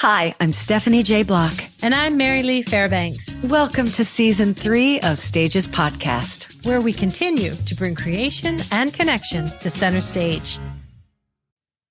Hi, I'm Stephanie J. Block. And I'm Mary Lee Fairbanks. Welcome to Season 3 of Stages Podcast, where we continue to bring creation and connection to center stage.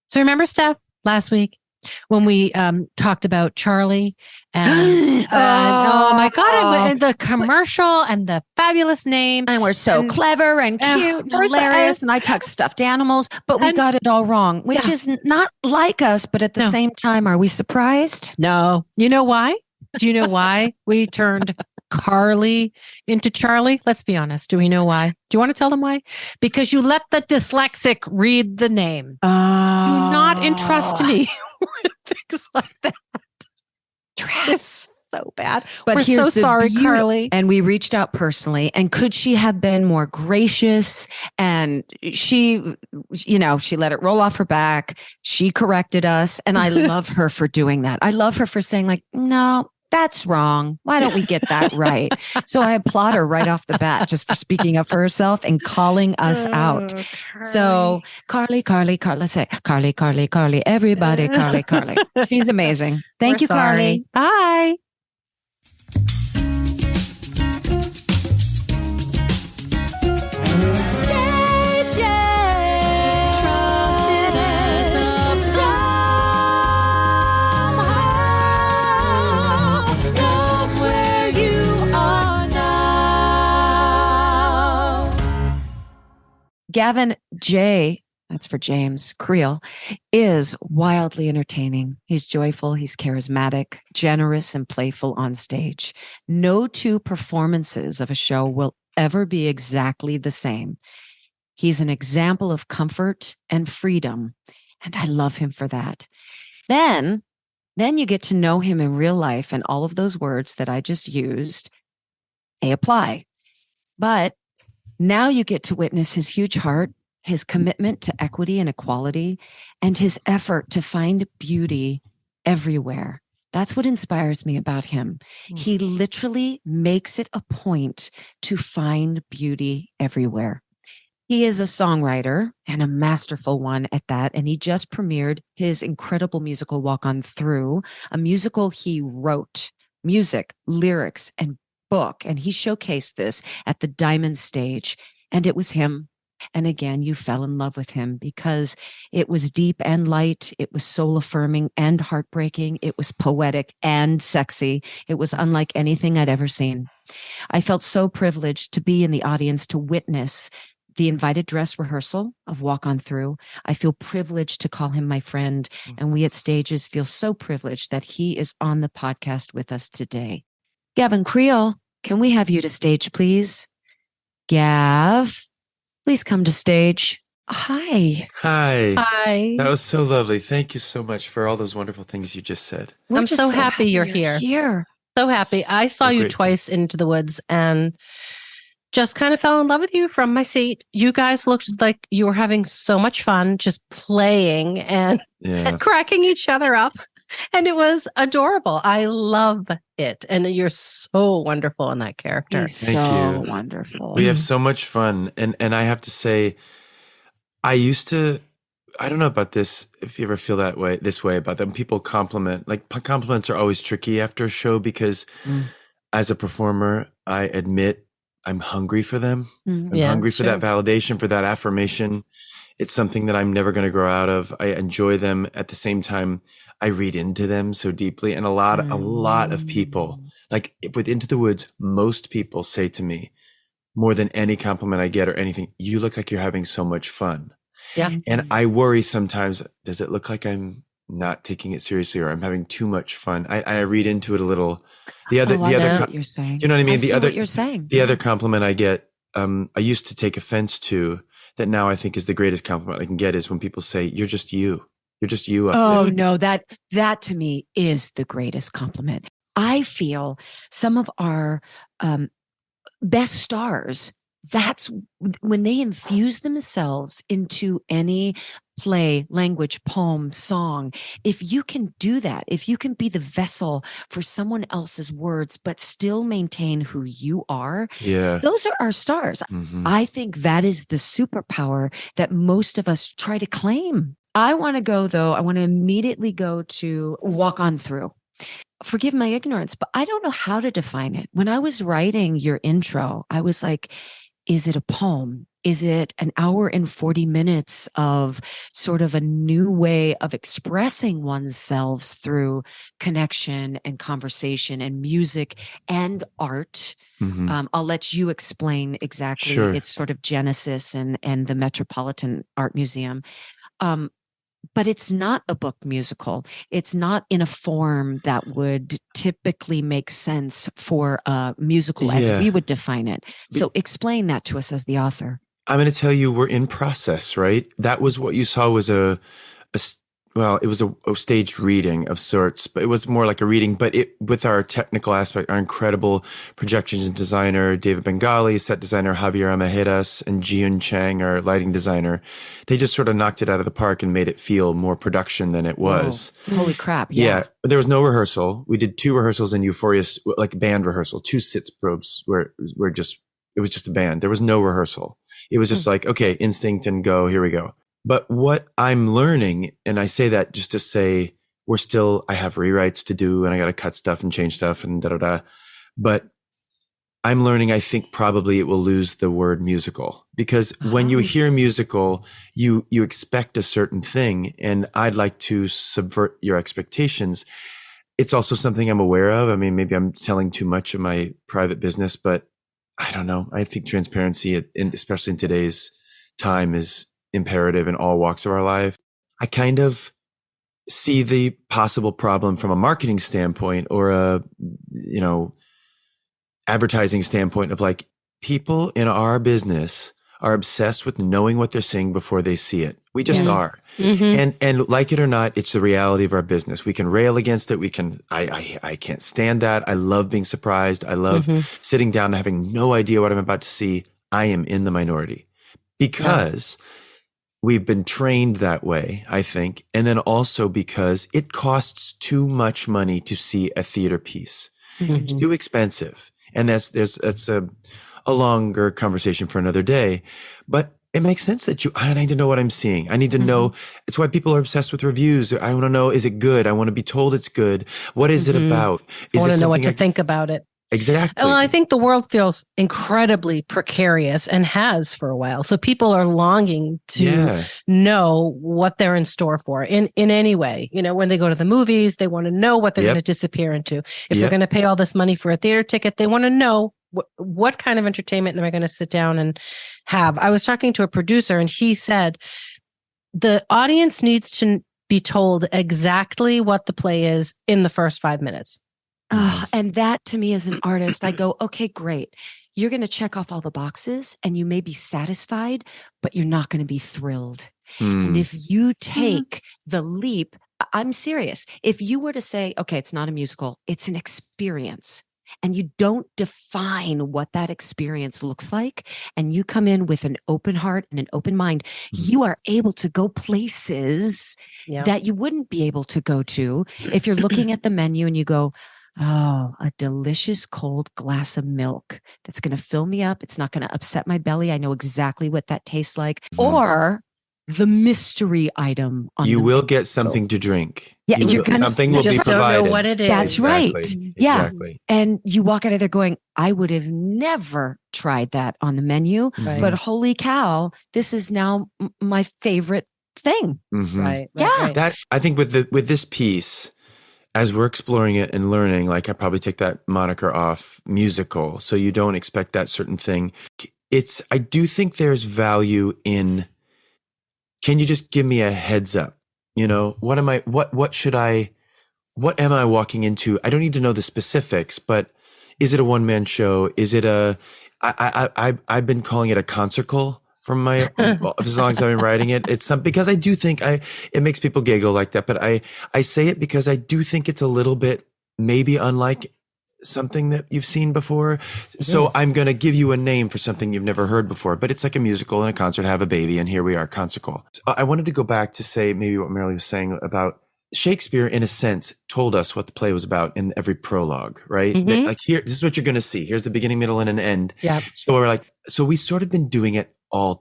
So remember, Steph, last week when we talked about Charlie and oh my God, and the commercial and the fabulous name. And we're so clever and cute and hilarious. And I talk stuffed animals, but we got it all wrong, which is not like us. But at the same time, are we surprised? No. You know why? Do you know why we turned Carly into Charlie? Let's be honest. Do we know why? Do you want to tell them why? Because you let the dyslexic read the name. Do not entrust me with things like that. It's so bad. But we're so sorry, Carly. And we reached out personally. And could she have been more gracious? And she let it roll off her back. She corrected us. And I love her for doing that. I love her for saying like, no, that's wrong. Why don't we get that right? So I applaud her right off the bat just for speaking up for herself and calling us out. Carly. So Carly, let's say Carly, everybody, Carly. She's amazing. Thank you, sorry. Carly. Bye. Gavin J., that's for James Creel, is wildly entertaining. He's joyful, he's charismatic, generous, and playful on stage. No two performances of a show will ever be exactly the same. He's an example of comfort and freedom, and I love him for that. Then you get to know him in real life, and all of those words that I just used, they apply. But now you get to witness his huge heart, his commitment to equity and equality, and his effort to find beauty everywhere. That's what inspires me about him. He literally makes it a point to find beauty everywhere. He is a songwriter and a masterful one at that. And he just premiered his incredible musical Walk On Through, a musical he wrote, music, lyrics, and book. And he showcased this at the Diamond Stage. And it was him. And again, you fell in love with him because it was deep and light. It was soul affirming and heartbreaking. It was poetic and sexy. It was unlike anything I'd ever seen. I felt so privileged to be in the audience to witness the invited dress rehearsal of Walk On Through. I feel privileged to call him my friend. And we at Stages feel so privileged that he is on the podcast with us today. Gavin Creel, can we have you to stage, please? Gav, please come to stage. Hi. Hi. That was so lovely. Thank you so much for all those wonderful things you just said. I'm so happy you're here. So happy. I saw you twice into the woods and just kind of fell in love with you from my seat. You guys looked like you were having so much fun just playing and cracking each other up. And it was adorable. I love it. And you're so wonderful in that character. He's so wonderful. We have so much fun. And I have to say, I don't know about this, if you ever feel this way about them. People compliment, like compliments are always tricky after a show because as a performer, I admit I'm hungry for them. I'm hungry for that validation, for that affirmation. It's something that I'm never going to grow out of. I enjoy them. At the same time, I read into them so deeply. And a lot of people, like with Into the Woods, most people say to me, more than any compliment I get or anything, you look like you're having so much fun. Yeah. And I worry sometimes, does it look like I'm not taking it seriously or I'm having too much fun? I read into it a little. What you're saying. You know what I mean? What you're saying. The other compliment I get, I used to take offense to, that now I think is the greatest compliment I can get, is when people say, you're just you. You're just you up there. Oh, no, that to me is the greatest compliment. I feel some of our best stars, that's when they infuse themselves into any play, language, poem, song. If you can do that, if you can be the vessel for someone else's words, but still maintain who you are, those are our stars. I think that is the superpower that most of us try to claim. I want to go, though. I want to immediately go to walk on through. Forgive my ignorance, but I don't know how to define it. When I was writing your intro, I was like, is it a poem? Is it an hour and 40 minutes of sort of a new way of expressing oneself through connection and conversation and music and art? I'll let you explain exactly its sort of genesis and the Metropolitan Art Museum. But it's not a book musical. It's not in a form that would typically make sense for a musical as we would define it. So explain that to us as the author. I'm going to tell you, we're in process, right? That was what you saw was it was a staged reading of sorts, but it was more like a reading, but with our technical aspect, our incredible projections designer, David Bengali, set designer, Javier Amajedas, and Jiun Chang, our lighting designer. They just sort of knocked it out of the park and made it feel more production than it was. Whoa. Holy crap. Yeah. But there was no rehearsal. We did 2 rehearsals in Euphoria, like band rehearsal, 2 sitz probes where it was just a band. There was no rehearsal. It was just like, okay, instinct and go, here we go. But what I'm learning, and I say that just to say I have rewrites to do and I got to cut stuff and change stuff and da-da-da. But I'm learning, I think probably it will lose the word musical, because when you hear musical, you expect a certain thing, and I'd like to subvert your expectations. It's also something I'm aware of. I mean, maybe I'm telling too much of my private business, but I don't know. I think transparency, especially in today's time, is imperative in all walks of our life. I kind of see the possible problem from a marketing standpoint or a, advertising standpoint of like, people in our business are obsessed with knowing what they're seeing before they see it. We just are. And like it or not, it's the reality of our business. We can rail against it. I can't stand that. I love being surprised. I love sitting down and having no idea what I'm about to see. I am in the minority because we've been trained that way, I think. And then also because it costs too much money to see a theater piece. It's too expensive. And that's a longer conversation for another day. But it makes sense that I need to know what I'm seeing. I need to know. It's why people are obsessed with reviews. I want to know, is it good? I want to be told it's good. What is it about? I want to know what to think about it. Exactly. Well, I think the world feels incredibly precarious and has for a while. So people are longing to know what they're in store for in any way. When they go to the movies, they want to know what they're going to disappear into. If they're going to pay all this money for a theater ticket, they want to know what kind of entertainment am I going to sit down and have? I was talking to a producer and he said the audience needs to be told exactly what the play is in the first 5 minutes. And that to me as an artist, I go, okay, great. You're going to check off all the boxes and you may be satisfied, but you're not going to be thrilled. And if you take the leap, I'm serious. If you were to say, okay, it's not a musical, it's an experience. And you don't define what that experience looks like, and you come in with an open heart and an open mind, you are able to go places that you wouldn't be able to go to if you're looking at the menu and you go, oh, a delicious cold glass of milk that's going to fill me up. It's not going to upset my belly. I know exactly what that tastes like. Or the mystery item. You will get something to drink. Yeah, something will be provided. Don't know what it is. That's right. Yeah. Exactly. And you walk out of there going, I would have never tried that on the menu, but holy cow, this is now my favorite thing. Right. Yeah. That I think with this piece, as we're exploring it and learning, like I probably take that moniker off musical, so you don't expect that certain thing. I do think there's value in, can you just give me a heads up? What am I walking into? I don't need to know the specifics, but is it a one-man show? Is it I've been calling it a concerticle from as long as I've been writing it. It's because I do think it makes people giggle like that, but I say it because I do think it's a little bit maybe unlike something that you've seen before. So I'm going to give you a name for something you've never heard before, but it's like a musical and a concert, have a baby, and here we are, concerticle. I wanted to go back to say maybe what Marilee was saying about Shakespeare, in a sense, told us what the play was about in every prologue, right? Like, here, this is what you're going to see. Here's the beginning, middle, and an end. Yeah. So we're like, so we sort of been doing it all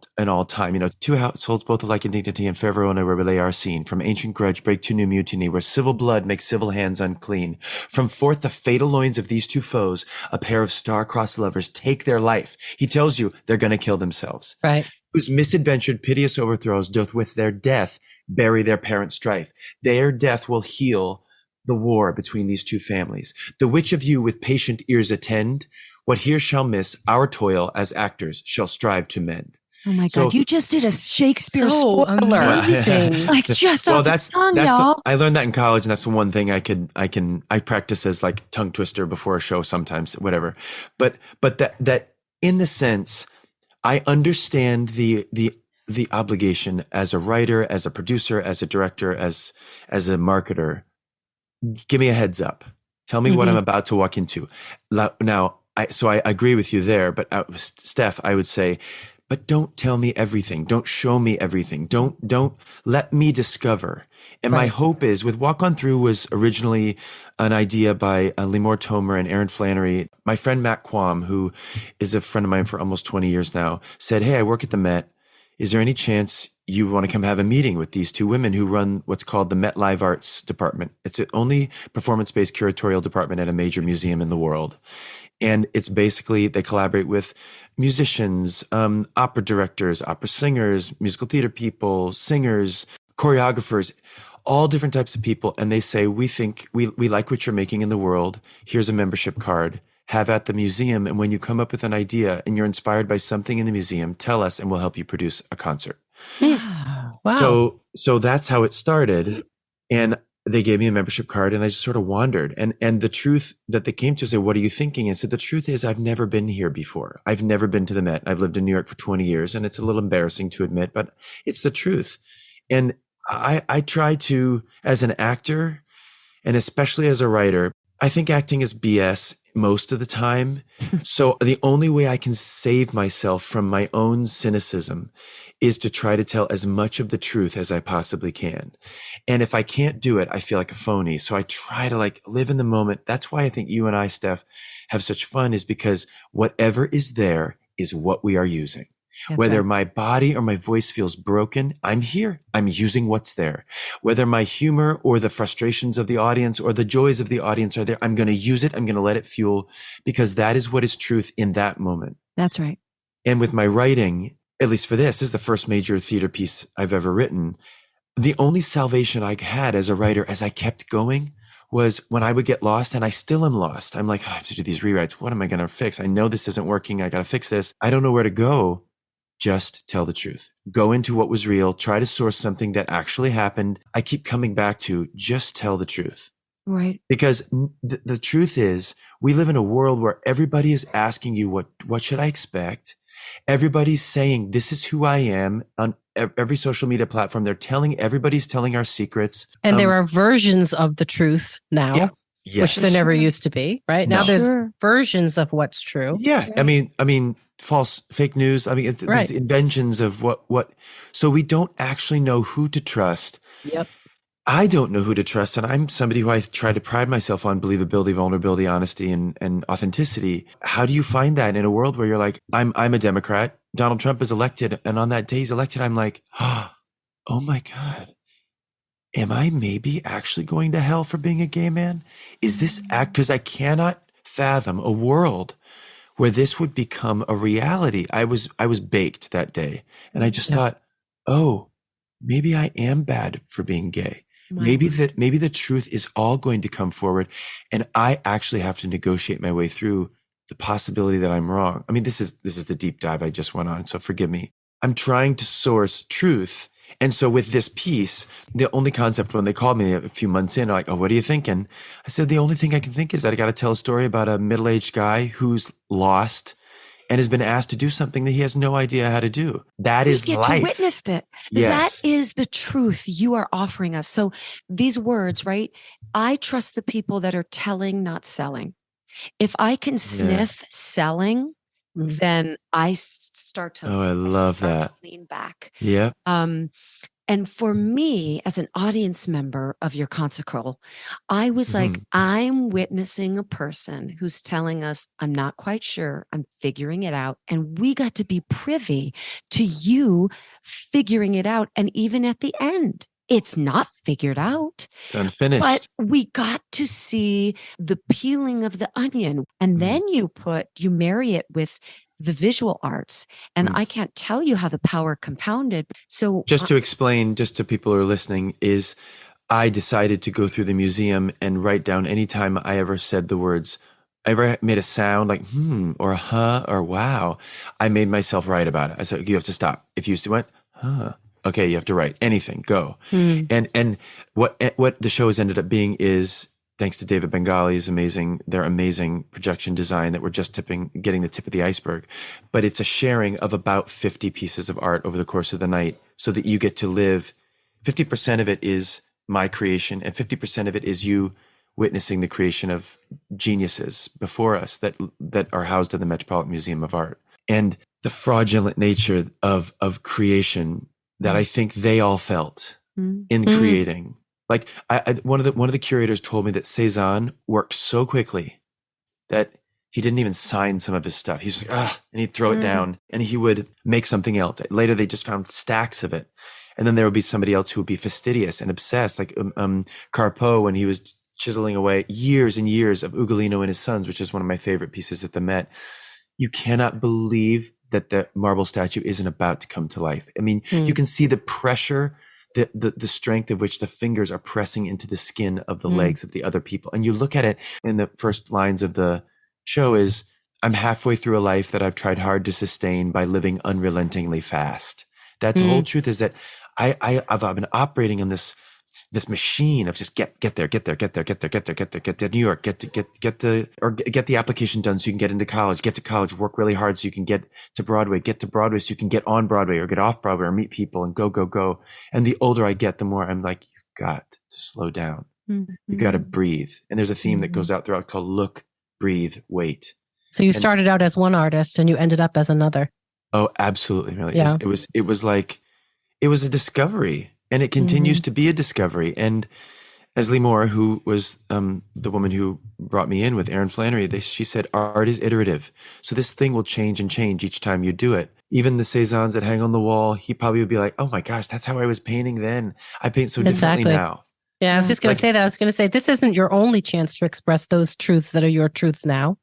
time. Two households, both alike in dignity, and fair Verona, where they are seen. From ancient grudge break to new mutiny, where civil blood makes civil hands unclean. From forth the fatal loins of these two foes, a pair of star-crossed lovers take their life. He tells you they're going to kill themselves. Right. Whose misadventured, piteous overthrows doth with their death bury their parent strife. Their death will heal the war between these two families. The which of you with patient ears attend, what here shall miss, our toil as actors shall strive to mend. Oh my God! You just did a Shakespeare spoiler. Amazing. Like just off the tongue, y'all. I learned that in college, and that's the one thing I practice as like tongue twister before a show sometimes, whatever. But that in the sense, I understand the obligation as a writer, as a producer, as a director, as a marketer. Give me a heads up. Tell me what I'm about to walk into. Now, I agree with you there, but Steph, I would say, but don't tell me everything. Don't show me everything. Don't let me discover. And my hope is, with Walk On Through was originally an idea by Limor Tomer and Aaron Flannery. My friend Matt Quam, who is a friend of mine for almost 20 years now, said, hey, I work at the Met. Is there any chance you want to come have a meeting with these two women who run what's called the Met Live Arts Department? It's the only performance-based curatorial department at a major museum in the world. And it's basically, they collaborate with musicians, opera directors, opera singers, musical theater people, singers, choreographers, all different types of people. And they say, we think we like what you're making in the world. Here's a membership card. Have at the museum. And when you come up with an idea and you're inspired by something in the museum, tell us and we'll help you produce a concert. Wow. So that's how it started. And they gave me a membership card and I just sort of wandered. And the truth that they came to say, what are you thinking? And I said, the truth is I've never been here before. I've never been to the Met. I've lived in New York for 20 years and it's a little embarrassing to admit, but it's the truth. And I try to, as an actor and especially as a writer, I think acting is BS most of the time. So the only way I can save myself from my own cynicism is to try to tell as much of the truth as I possibly can. And if I can't do it, I feel like a phony. So I try to live in the moment. That's why I think you and I, Steph, have such fun, is because whatever is there is what we are using. That's Whether right. my body or my voice feels broken, I'm here. I'm using what's there. Whether my humor or the frustrations of the audience or the joys of the audience are there, I'm going to use it. I'm going to let it fuel, because that is what is truth in that moment. That's right. And with my writing, at least for this is the first major theater piece I've ever written. The only salvation I had as a writer as I kept going was when I would get lost, and I still am lost. I'm like, I have to do these rewrites. What am I going to fix? I know this isn't working. I got to fix this. I don't know where to go. Just tell the truth. Go into what was real. Try to source something that actually happened. I keep coming back to just tell the truth. Right. Because the truth is, we live in a world where everybody is asking you, what should I expect? Everybody's saying, this is who I am on every social media platform. Everybody's telling our secrets. And there are versions of the truth now. Yeah. Yes. Which there never used to be, right? No. Now there's versions of what's true. Yeah. Right. I mean, fake news. I mean, it's right. These inventions of what, so we don't actually know who to trust. Yep. I don't know who to trust. And I'm somebody who I try to pride myself on believability, vulnerability, honesty, and authenticity. How do you find that in a world where you're like, I'm a Democrat, Donald Trump is elected, and on that day he's elected, I'm like, oh my God. Am I maybe actually going to hell for being a gay man? Is this because I cannot fathom a world where this would become a reality. I was baked that day. And I just thought, oh, maybe I am bad for being gay. Maybe the truth is all going to come forward. And I actually have to negotiate my way through the possibility that I'm wrong. I mean, this is the deep dive I just went on. So forgive me. I'm trying to source truth. And so with this piece, the only concept, when they called me a few months in, like, oh, what are you thinking? I said, the only thing I can think is that I got to tell a story about a middle-aged guy who's lost and has been asked to do something that he has no idea how to do. That is life. We get to witness that. Yes. That is the truth you are offering us. So these words, right? I trust the people that are telling, not selling. If I can sniff selling, then I start to. Oh, I love that. Lean back. Yeah. And for me, as an audience member of your concert call, I was like, I'm witnessing a person who's telling us, I'm not quite sure, I'm figuring it out. And we got to be privy to you figuring it out. And even at the end, it's not figured out. It's unfinished. But we got to see the peeling of the onion. And then you marry it with the visual arts. And I can't tell you how the power compounded. So just to explain, just to people who are listening, is I decided to go through the museum and write down anytime I ever said the words, I ever made a sound like or huh or wow, I made myself write about it. I said, you have to stop. If you went, okay, you have to write anything, go. And what the show has ended up being is, thanks to David Bengali's their amazing projection design that we're just getting the tip of the iceberg. But it's a sharing of about 50 pieces of art over the course of the night, so that you get to live. 50% of it is my creation, and 50% of it is you witnessing the creation of geniuses before us that are housed in the Metropolitan Museum of Art. And the fraudulent nature of creation that I think they all felt in creating. Like one of the curators told me that Cezanne worked so quickly that he didn't even sign some of his stuff. He's just and he'd throw it down and he would make something else. Later, they just found stacks of it. And then there would be somebody else who would be fastidious and obsessed, like Carpeau, when he was chiseling away years and years of Ugolino and His Sons, which is one of my favorite pieces at the Met. You cannot believe that the marble statue isn't about to come to life. I mean, you can see the pressure, the strength of which the fingers are pressing into the skin of the legs of the other people. And you look at it in the first lines of the show is, I'm halfway through a life that I've tried hard to sustain by living unrelentingly fast. That the whole truth is that I've been operating on this machine of just get there, get to New York, get the application done so you can get into college, get to college, work really hard so you can get to Broadway so you can get on Broadway or get off Broadway or meet people and go. And the older I get, the more I'm like, you've got to slow down. You've got to breathe. And there's a theme that goes out throughout called look, breathe, wait. So you started out as one artist and you ended up as another. Oh, absolutely. Really. Yeah. It was a discovery. And it continues to be a discovery. And Leslie Moore, who was the woman who brought me in with Aaron Flannery, she said, art is iterative. So this thing will change and change each time you do it. Even the Cezannes that hang on the wall, he probably would be like, oh my gosh, that's how I was painting then. I paint so differently now. Yeah, I was just going to say that. I was going to say, this isn't your only chance to express those truths that are your truths now,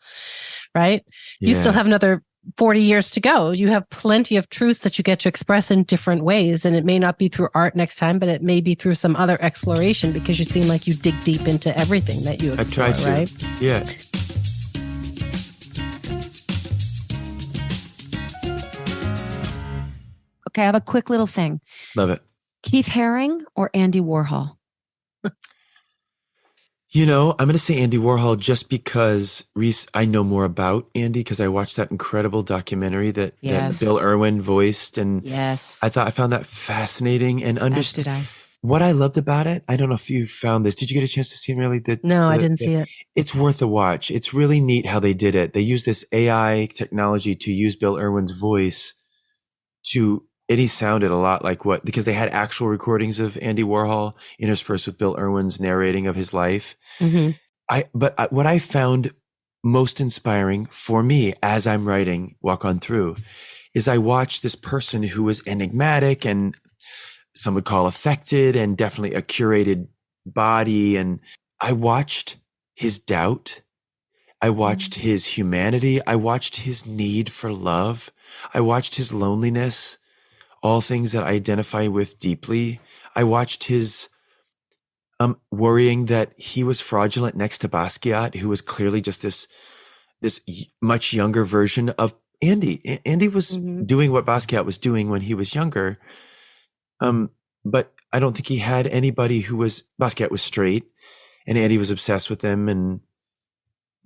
right? Yeah. You still have another 40 years to go. You have plenty of truths that you get to express in different ways. And it may not be through art next time, but it may be through some other exploration, because you seem like you dig deep into everything that you explore, I've tried to. Right? Yeah. Okay, I have a quick little thing. Love it. Keith Haring or Andy Warhol? You know, I'm going to say Andy Warhol just because, Reese, I know more about Andy because I watched that incredible documentary that Bill Irwin voiced. And I found that fascinating and understood. What I loved about it, I don't know if you found this. Did you get a chance to see it, really? No, I didn't see it. It's worth a watch. It's really neat how they did it. They used this AI technology to use Bill Irwin's voice and he sounded a lot like because they had actual recordings of Andy Warhol interspersed with Bill Irwin's narrating of his life. But what I found most inspiring for me as I'm writing Walk On Through is I watched this person who was enigmatic and some would call affected and definitely a curated body. And I watched his doubt. I watched his humanity. I watched his need for love. I watched his loneliness. All things that I identify with deeply. I watched his worrying that he was fraudulent next to Basquiat, who was clearly just this much younger version of Andy. Andy was doing what Basquiat was doing when he was younger. But I don't think he had anybody Basquiat was straight and Andy was obsessed with him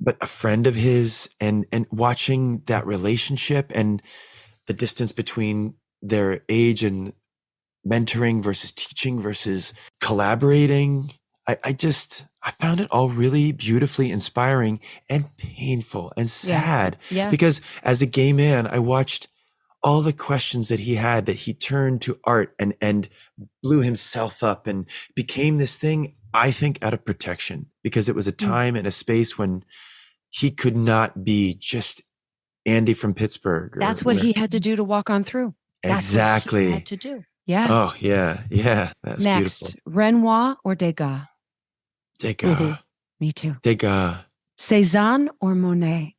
but a friend of his and watching that relationship and the distance between their age and mentoring versus teaching versus collaborating. I found it all really beautifully inspiring and painful and sad because as a gay man, I watched all the questions that he had, that he turned to art and blew himself up and became this thing, I think, out of protection, because it was a time and a space when he could not be just Andy from Pittsburgh. That's what he had to do to walk on through. Exactly. That's what he had to do. Yeah. Oh, yeah. Yeah. That's Next, beautiful. Renoir or Degas? Degas. Mm-hmm. Me too. Degas. Cézanne or Monet?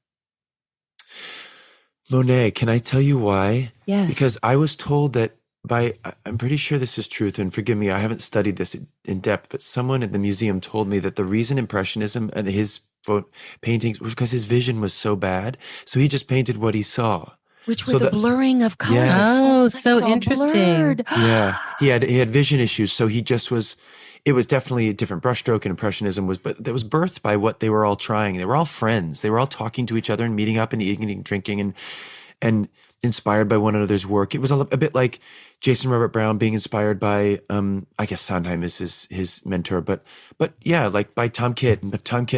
Monet. Can I tell you why? Yes. Because I was told that I'm pretty sure this is truth, and forgive me, I haven't studied this in depth, but someone at the museum told me that the reason Impressionism and his paintings was because his vision was so bad. So he just painted what he saw. Which were the blurring of colors. Yes. Oh, so interesting. Yeah. He had vision issues. So he just it was definitely a different brushstroke, and Impressionism but that was birthed by what they were all trying. They were all friends. They were all talking to each other and meeting up and eating and drinking and inspired by one another's work. It was a bit like Jason Robert Brown being inspired by, I guess Sondheim is his mentor, but yeah, like by Tom Kitt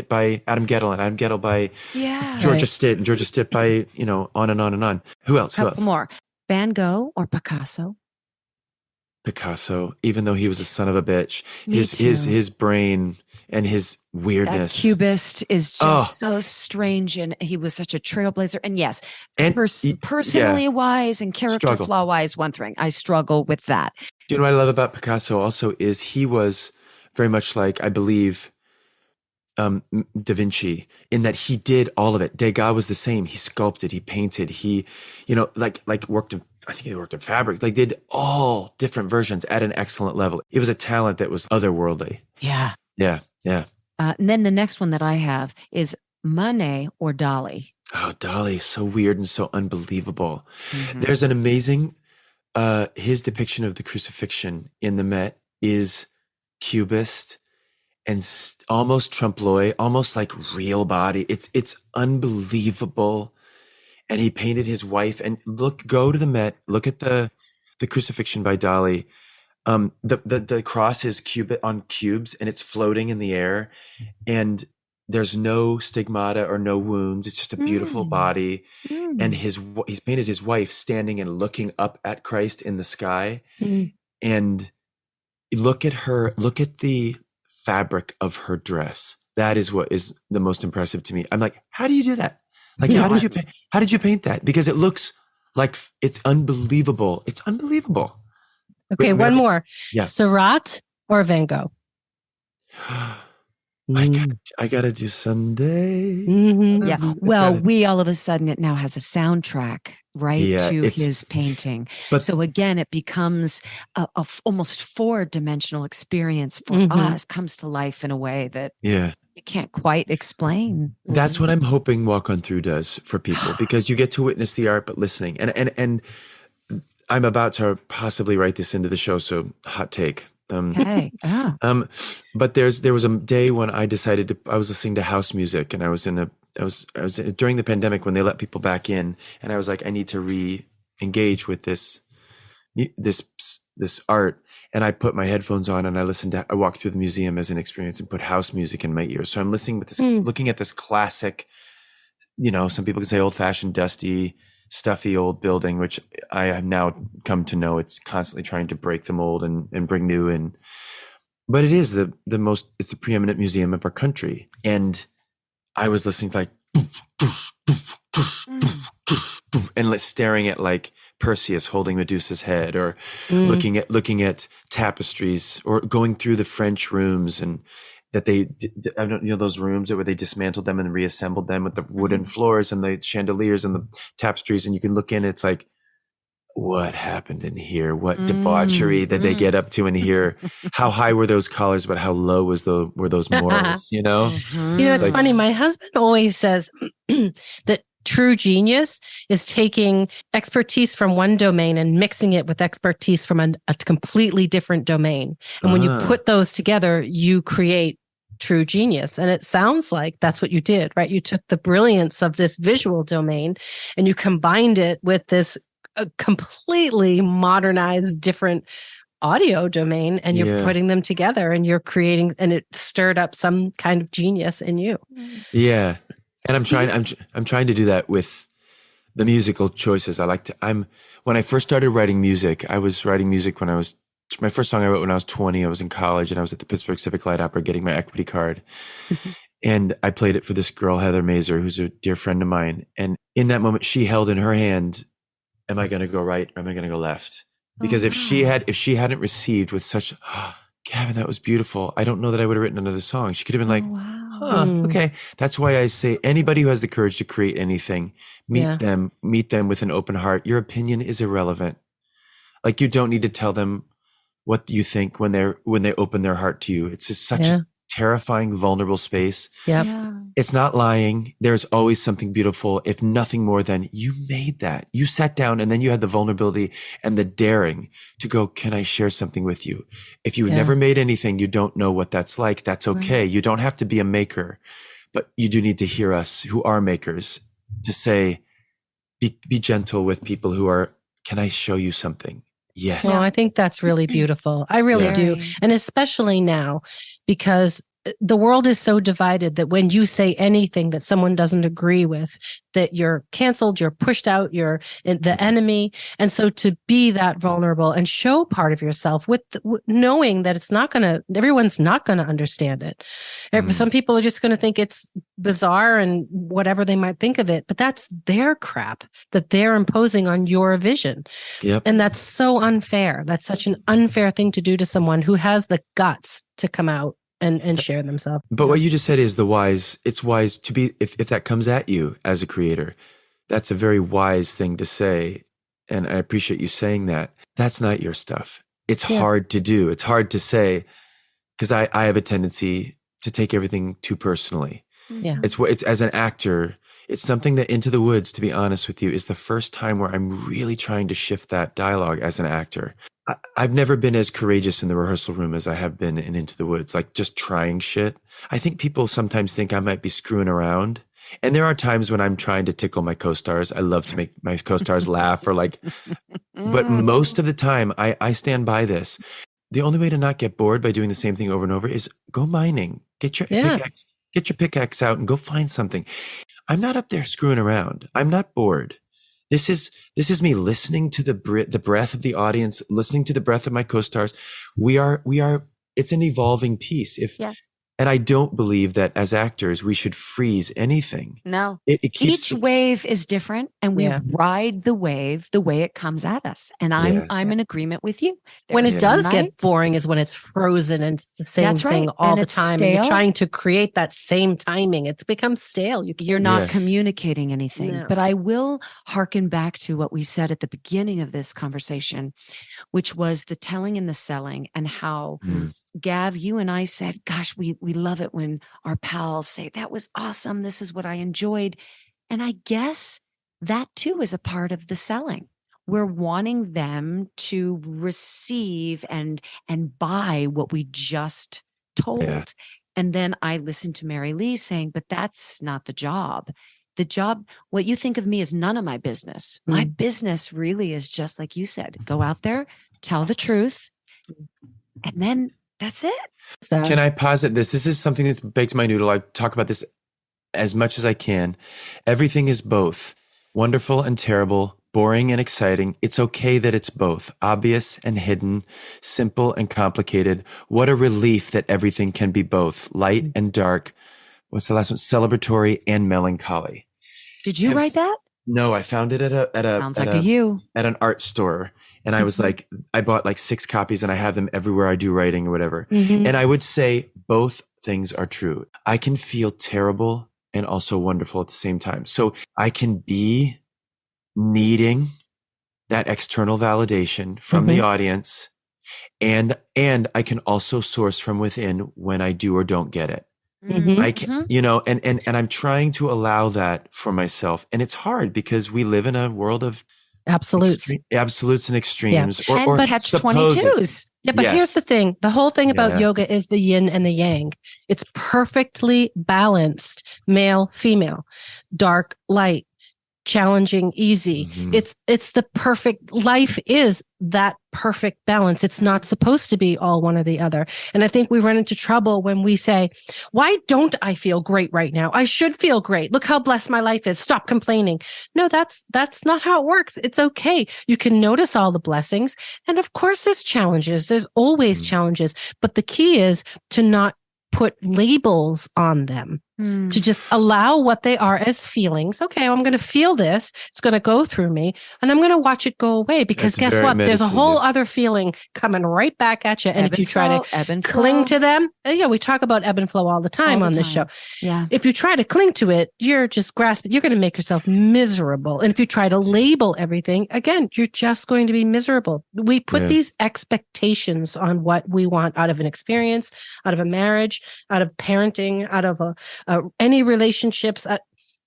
by Adam Gettle, and Adam Gettle by Georgia Stitt, and Georgia Stitt by, on and on and on. Who else? Couple more. Van Gogh or Picasso? Picasso, even though he was a son of a bitch, his brain and his weirdness. That cubist is just so strange, and he was such a trailblazer. And yes, personally wise and character flaw wise, one thing I struggle with that. Do you know what I love about Picasso also is he was very much like, I believe, Da Vinci, in that he did all of it. Degas was the same. He sculpted, he painted, he, like worked in, I think he worked in fabric, like did all different versions at an excellent level. It was a talent that was otherworldly. Yeah. Yeah. Yeah. And then the next one that I have is Monet or Dali. Oh, Dali, so weird and so unbelievable. Mm-hmm. There's an amazing, his depiction of the crucifixion in the Met is cubist and almost trompe l'oeil, almost like real body. It's unbelievable. And he painted his wife, and go to the Met, look at the crucifixion by Dali. The cross is on cubes, and it's floating in the air, and there's no stigmata or no wounds. It's just a beautiful body. And he's painted his wife standing and looking up at Christ in the sky. And look at her, look at the fabric of her dress. That is what is the most impressive to me. I'm like, how do you do that? Like, how did you paint that? Because it looks like it's unbelievable. It's unbelievable. Okay, one more. Yeah. Seurat or Van Gogh? I gotta do someday. Mm-hmm. Yeah. Well, we all of a sudden, it now has a soundtrack, right, to his painting. But so again, it becomes a almost 4-dimensional experience for us. Comes to life in a way that you can't quite explain. That's what I'm hoping Walk On Through does for people, because you get to witness the art, but listening. And I'm about to possibly write this into the show, so hot take. But there was a day when I decided I was listening to house music, and I was during the pandemic when they let people back in, and I was like, I need to re-engage with this art. And I put my headphones on and I walked through the museum as an experience and put house music in my ears. So I'm listening with this, looking at this classic, some people can say old fashioned, dusty, stuffy old building, which I have now come to know it's constantly trying to break the mold and bring new in. But it is it's the preeminent museum of our country. And I was listening to like, and like staring at like Perseus holding Medusa's head, or looking at tapestries, or going through the French rooms, and that those rooms where they dismantled them and reassembled them with the wooden floors and the chandeliers and the tapestries, and you can look in, it's like, what happened in here? What debauchery did they get up to in here? How high were those collars, but how low were those morals? It's like, funny. My husband always says that true genius is taking expertise from one domain and mixing it with expertise from a completely different domain. And when you put those together, you create true genius. And it sounds like that's what you did, right? You took the brilliance of this visual domain and you combined it with this completely modernized, different audio domain, and you're putting them together and you're creating, and it stirred up some kind of genius in you. Yeah. And I'm trying to do that with the musical choices. When I first started writing music, I was writing music my first song I wrote when I was 20. I was in college and I was at the Pittsburgh Civic Light Opera getting my equity card. And I played it for this girl, Heather Mazer, who's a dear friend of mine. And in that moment, she held in her hand, am I going to go right or am I going to go left? Because if she hadn't received with such, Gavin, that was beautiful, I don't know that I would have written another song. She could have been like, okay. That's why I say anybody who has the courage to create anything, meet them with an open heart. Your opinion is irrelevant. Like, you don't need to tell them what you think when they open their heart to you. It's just such a terrifying, vulnerable space. Yeah. It's not lying. There's always something beautiful, if nothing more than you made that. You sat down and then you had the vulnerability and the daring to go, can I share something with you? If you never made anything, you don't know what that's like. That's okay. Right. You don't have to be a maker, but you do need to hear us who are makers to say, be gentle with people who are, can I show you something? Yes. Well, I think that's really beautiful. I really do. And especially now, because the world is so divided that when you say anything that someone doesn't agree with, that you're canceled, you're pushed out, you're the enemy. And so to be that vulnerable and show part of yourself with knowing that everyone's not going to understand it. Some people are just going to think it's bizarre and whatever they might think of it, but that's their crap that they're imposing on your vision. Yep. And that's so unfair. That's such an unfair thing to do to someone who has the guts to come out and share themselves. But what you just said is it's wise to be, if that comes at you as a creator, that's a very wise thing to say. And I appreciate you saying that. That's not your stuff. It's hard to do. It's hard to say, because I have a tendency to take everything too personally. Yeah. It's as an actor, it's something that Into the Woods, to be honest with you, is the first time where I'm really trying to shift that dialogue as an actor. I've never been as courageous in the rehearsal room as I have been in Into the Woods, like just trying shit. I think people sometimes think I might be screwing around. And there are times when I'm trying to tickle my co-stars. I love to make my co-stars laugh but most of the time I stand by this. The only way to not get bored by doing the same thing over and over is go mining. Get your pickaxe out and go find something. I'm not up there screwing around. I'm not bored. This is me listening to the breath of the audience, listening to the breath of my co-stars. It's an evolving piece. And I don't believe that as actors, we should freeze anything. No. Each wave is different, and we ride the wave the way it comes at us. And I'm in agreement with you. When it does get boring is when it's frozen and it's the same thing all the time. And you're trying to create that same timing. It's become stale. You're not communicating anything. No. But I will hearken back to what we said at the beginning of this conversation, which was the telling and the selling, and how Gav, you and I said, gosh, we love it when our pals say, that was awesome. This is what I enjoyed. And I guess that too is a part of the selling. We're wanting them to receive and buy what we just told. Yeah. And then I listened to Mary Lee saying, but that's not the job. The job, what you think of me is none of my business. My business really is just like you said, go out there, tell the truth, and then that's it. Can I posit this? This is something that bakes my noodle. I talk about this as much as I can. Everything is both wonderful and terrible, boring and exciting. It's okay that it's both obvious and hidden, simple and complicated. What a relief that everything can be both light and dark. What's the last one? Celebratory and melancholy. Did you write that? No, I found it at an art store. And I was like, I bought like 6 copies and I have them everywhere I do writing or whatever. Mm-hmm. And I would say both things are true. I can feel terrible and also wonderful at the same time. So I can be needing that external validation from the audience. And I can also source from within when I do or don't get it. Mm-hmm. I can, and I'm trying to allow that for myself. And it's hard because we live in a world of absolutes and extremes, or catch-22s. Yeah, but here's the thing. The whole thing about yoga is the yin and the yang. It's perfectly balanced, male, female, dark, light, challenging, easy. It's the perfect, life is that perfect balance. It's not supposed to be all one or the other. And I think we run into trouble when we say, why don't I feel great right now? I should feel great. Look how blessed my life is. Stop complaining. No, that's not how it works. It's okay. You can notice all the blessings. And of course, there's challenges. There's always challenges. But the key is to not put labels on them, to just allow what they are as feelings. Okay, I'm going to feel this. It's going to go through me and I'm going to watch it go away because guess what? There's a whole other feeling coming right back at you. And if you try to cling to them, we talk about ebb and flow all the time on this show. Yeah. If you try to cling to it, you're just grasping, you're going to make yourself miserable. And if you try to label everything, again, you're just going to be miserable. We put these expectations on what we want out of an experience, out of a marriage, out of parenting, out of any relationships.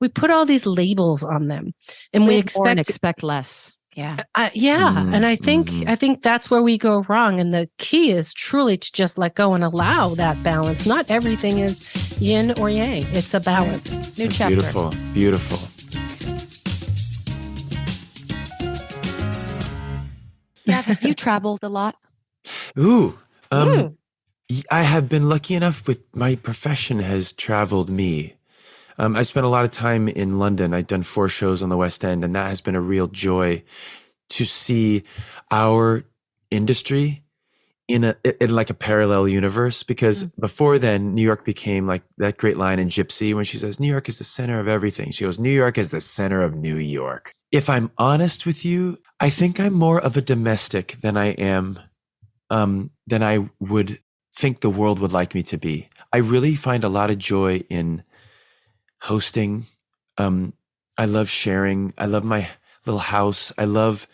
We put all these labels on them, and we expect less. Yeah. And I think that's where we go wrong. And the key is truly to just let go and allow that balance. Not everything is yin or yang. It's a balance. New chapter. Beautiful. Yeah. Have you traveled a lot? I have been lucky enough with my profession has traveled me. I spent a lot of time in London. I'd done 4 shows on the West End, and that has been a real joy to see our industry in like a parallel universe. Because before then, New York became like that great line in Gypsy when she says, New York is the center of everything. She goes, New York is the center of New York. If I'm honest with you, I think I'm more of a domestic than I am, than I would think the world would like me to be. I really find a lot of joy in hosting. I love sharing. I love my little house. I love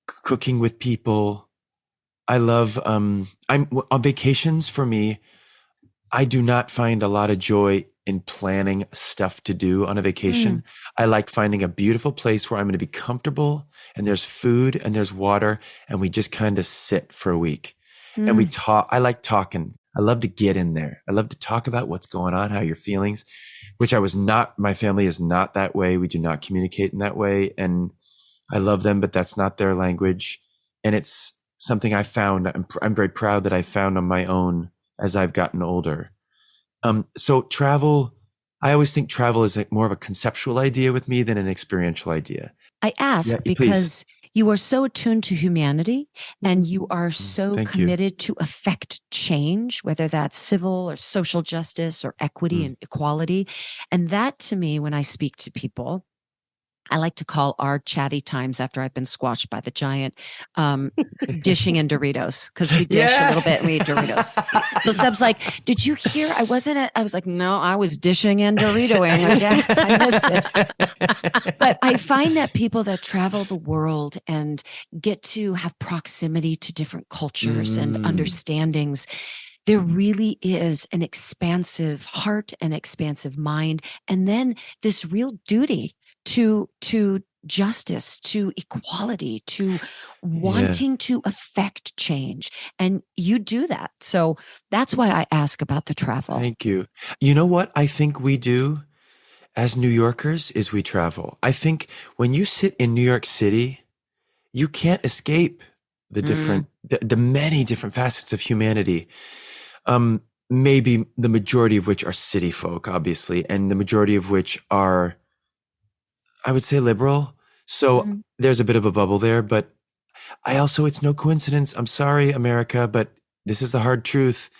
cooking with people. I love, I'm on vacations for me. I do not find a lot of joy in planning stuff to do on a vacation. I like finding a beautiful place where I'm going to be comfortable and there's food and there's water and we just kind of sit for a week. And we talk. I like talking. I love to get in there. I love to talk about what's going on, how your feelings, which I was not, my family is not that way. We do not communicate in that way. And I love them, but that's not their language. And it's something I found, I'm very proud that I found on my own as I've gotten older. So travel, I always think travel is like more of a conceptual idea with me than an experiential idea. I ask because you are so attuned to humanity and you are so committed to affect change, whether that's civil or social justice or equity and equality. And that to me, when I speak to people, I like to call our chatty times after I've been squashed by the giant, dishing in Doritos, because we dish a little bit and we eat Doritos. So Seb's like, did you hear? I was like, no, I was dishing and Doritoing. I guess I missed it. But I find that people that travel the world and get to have proximity to different cultures and understandings, there really is an expansive heart and expansive mind. And then this real duty to justice, to equality, to wanting to affect change. And you do that. So that's why I ask about the travel. Thank you. You know what I think we do as New Yorkers is we travel. I think when you sit in New York City, you can't escape the different, the many different facets of humanity. Maybe the majority of which are city folk, obviously, and the majority of which are, I would say, liberal. So there's a bit of a bubble there, but I also, it's no coincidence. I'm sorry, America, but this is the hard truth.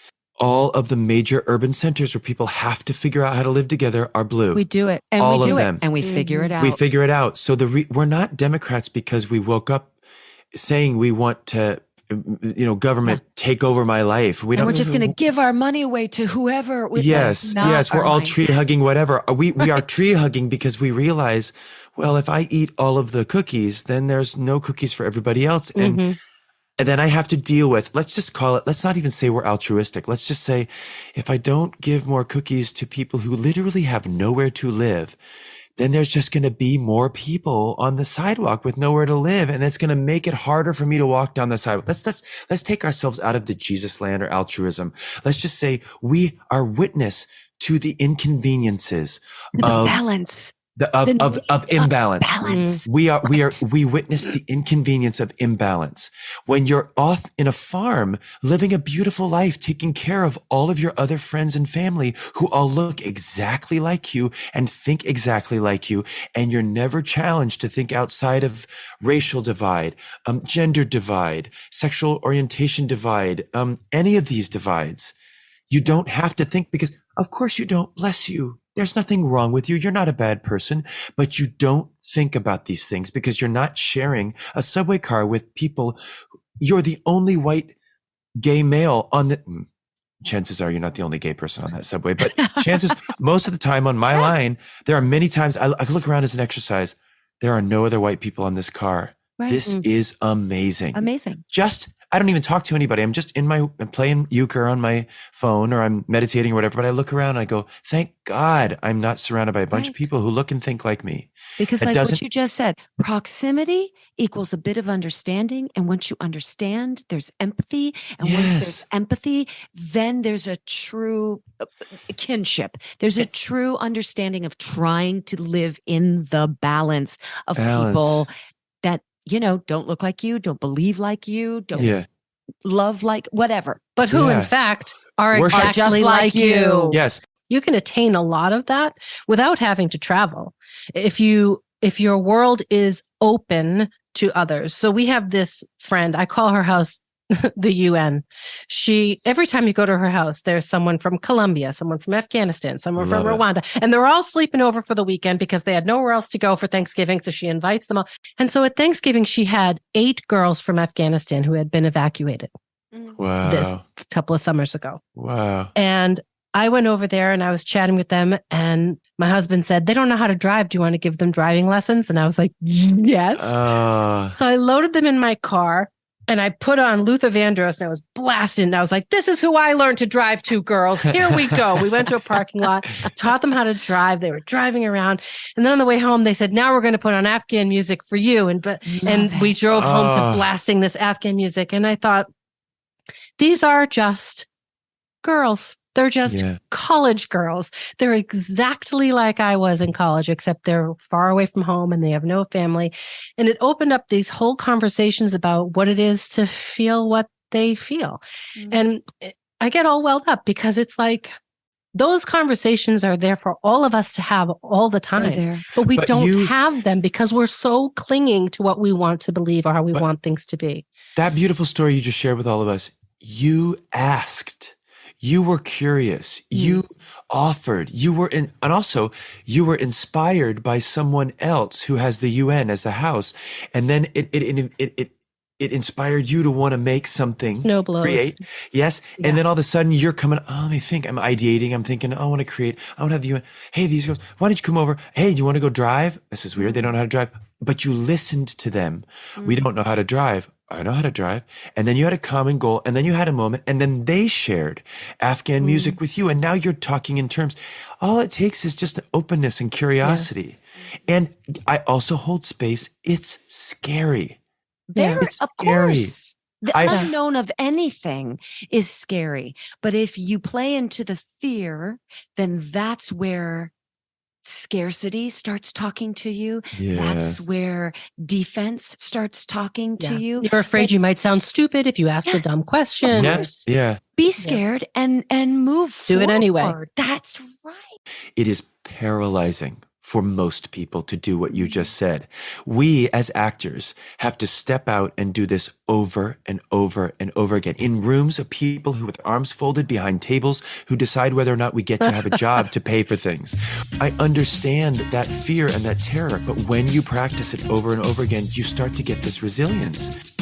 All of the major urban centers where people have to figure out how to live together are blue. We do it. And all we do of it. them. And we figure it out. We figure it out. So we're not Democrats because we woke up saying we want to, government take over my life. We're just going to give our money away to whoever. Yes. We're all tree hugging, whatever. We are tree hugging because we realize, well, if I eat all of the cookies, then there's no cookies for everybody else. And then I have to deal with, let's just call it, let's not even say we're altruistic. Let's just say, if I don't give more cookies to people who literally have nowhere to live, then there's just going to be more people on the sidewalk with nowhere to live. And it's going to make it harder for me to walk down the sidewalk. Let's take ourselves out of the Jesus land or altruism. Let's just say we are witness to the inconveniences of balance. of imbalance. Balance. We witness the inconvenience of imbalance. When you're off in a farm, living a beautiful life, taking care of all of your other friends and family who all look exactly like you and think exactly like you, and you're never challenged to think outside of racial divide, gender divide, sexual orientation divide, any of these divides. You don't have to think, because of course you don't. Bless you. There's nothing wrong with you. You're not a bad person, but you don't think about these things because you're not sharing a subway car with people. You're the only white gay male on the, chances are you're not the only gay person on that subway, but chances, most of the time on my line, there are many times I look around as an exercise. There are no other white people on this car. Right. This is amazing. Amazing. I don't even talk to anybody. I'm just I'm playing euchre on my phone, or I'm meditating or whatever. But I look around and I go, thank God I'm not surrounded by a bunch of people who look and think like me. Because like what you just said, proximity equals a bit of understanding. And once you understand, there's empathy. And once there's empathy, then there's a true kinship. There's a true understanding of trying to live in the balance of people that, don't look like you, don't believe like you, don't love like whatever. But who in fact are exactly just like you. Yes. You can attain a lot of that without having to travel. If your world is open to others. So we have this friend, I call her house the UN. Every time you go to her house, there's someone from Colombia, someone from Afghanistan, someone from Rwanda, and they're all sleeping over for the weekend because they had nowhere else to go for Thanksgiving. So she invites them all. And so at Thanksgiving, she had 8 girls from Afghanistan who had been evacuated. Wow. This couple of summers ago. Wow. And I went over there and I was chatting with them, and my husband said, they don't know how to drive. Do you want to give them driving lessons? And I was like, yes. So I loaded them in my car. And I put on Luther Vandross and I was blasting. And I was like, this is who I learned to drive to, girls. Here we go. We went to a parking lot, taught them how to drive. They were driving around. And then on the way home, they said, now we're going to put on Afghan music for you. And we drove home to blasting this Afghan music. And I thought, these are just girls. They're just college girls. They're exactly like I was in college, except they're far away from home and they have no family. And it opened up these whole conversations about what it is to feel what they feel. And I get all welled up because it's like those conversations are there for all of us to have all the time. But we don't have them because we're so clinging to what we want to believe or how we want things to be. That beautiful story you just shared with all of us, you asked. You were curious. You offered. And also you were inspired by someone else who has the UN as the house, and then it inspired you to want to make something. Snow blows. Create. Yes, and then all of a sudden you're coming. Oh, let me think. I'm ideating. I'm thinking. Oh, I want to create. I want to have the UN. Hey, these girls. Why don't you come over? Hey, do you want to go drive? This is weird. They don't know how to drive, but you listened to them. We don't know how to drive. I know how to drive. And then you had a common goal, and then you had a moment, and then they shared Afghan music with you. And now you're talking in terms. All it takes is just an openness and curiosity. And I also hold space. It's scary. It's of scary. Course. The unknown of anything is scary. But if you play into the fear, then that's where scarcity starts talking to you. That's where defense starts talking to you. You're afraid you might sound stupid if you ask a dumb question. Be scared and move Do it anyway. That's right. It is paralyzing for most people to do what you just said. We as actors have to step out and do this over and over and over again in rooms of people who with arms folded behind tables who decide whether or not we get to have a job to pay for things. I understand that fear and that terror, but when you practice it over and over again, you start to get this resilience.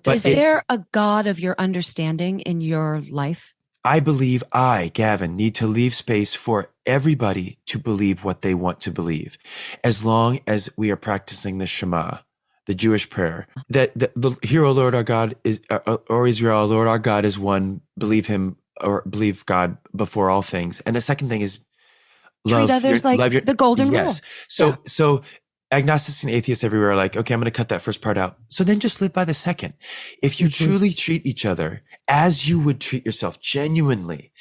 Is there a God of your understanding in your life? I believe Gavin, need to leave space for everybody to believe what they want to believe. As long as we are practicing the Shema, the Jewish prayer, that the Hear, O Lord our God is, or Israel, Lord our God is one, believe him or believe God before all things. And the second thing is love others like the golden rule. Yes. So agnostics and atheists everywhere are like, okay, I'm going to cut that first part out. So then just live by the second. If you truly treat each other as you would treat yourself genuinely,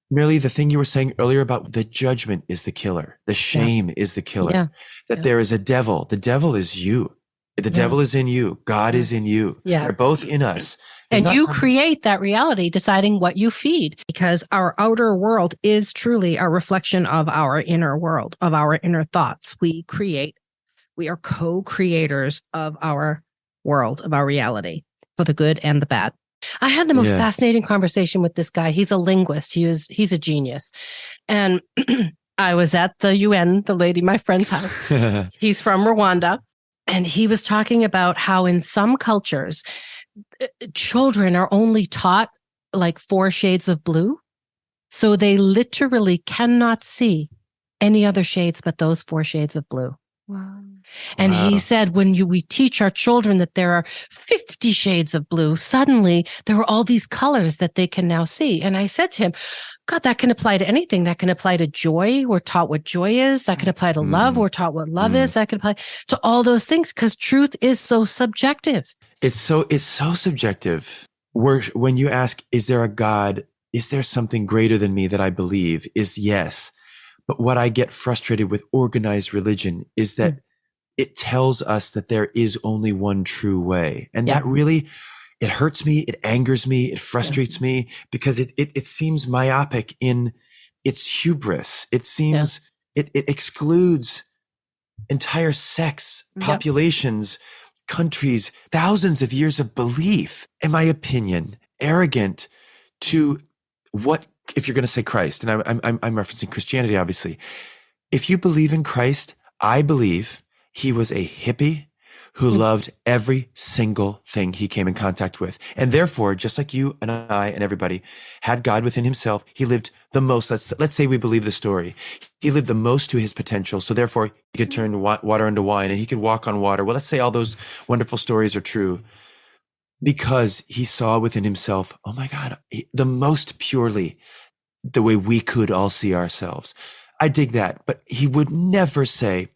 merely the thing you were saying earlier about the judgment is the killer. The shame is the killer. That there is a devil. The devil is you. The devil is in you. God is in you. They're both in us. And you create that reality, deciding what you feed, because our outer world is truly a reflection of our inner world, of our inner thoughts. We are co-creators of our world, of our reality, for the good and the bad. I had the most fascinating conversation with this guy. He's a linguist. He's a genius. And I was at the UN, the lady, my friend's house. He's from Rwanda. And he was talking about how in some cultures, children are only taught like 4 shades of blue. So they literally cannot see any other shades but those 4 shades of blue. Wow. And he said, when we teach our children that there are 50 shades of blue, suddenly there are all these colors that they can now see. And I said to him, God, that can apply to anything. That can apply to joy. We're taught what joy is. That can apply to love. We're taught what love is. That can apply to all those things, because truth is so subjective. It's so subjective. When you ask, is there a God? Is there something greater than me that I believe? Is yes. But what I get frustrated with organized religion is that it tells us that there is only one true way. And that really, it hurts me. It angers me. It frustrates me, because it seems myopic in its hubris. It seems it excludes entire sects, populations, countries, thousands of years of belief, in my opinion, arrogant to what, if you're going to say Christ, and I'm referencing Christianity, obviously. If you believe in Christ, I believe he was a hippie who loved every single thing he came in contact with. And therefore, just like you and I and everybody had God within himself, he lived the most, let's say we believe the story. He lived the most to his potential. So therefore, he could turn water into wine and he could walk on water. Well, let's say all those wonderful stories are true, because he saw within himself, oh my God, the most purely the way we could all see ourselves. I dig that. But he would never say,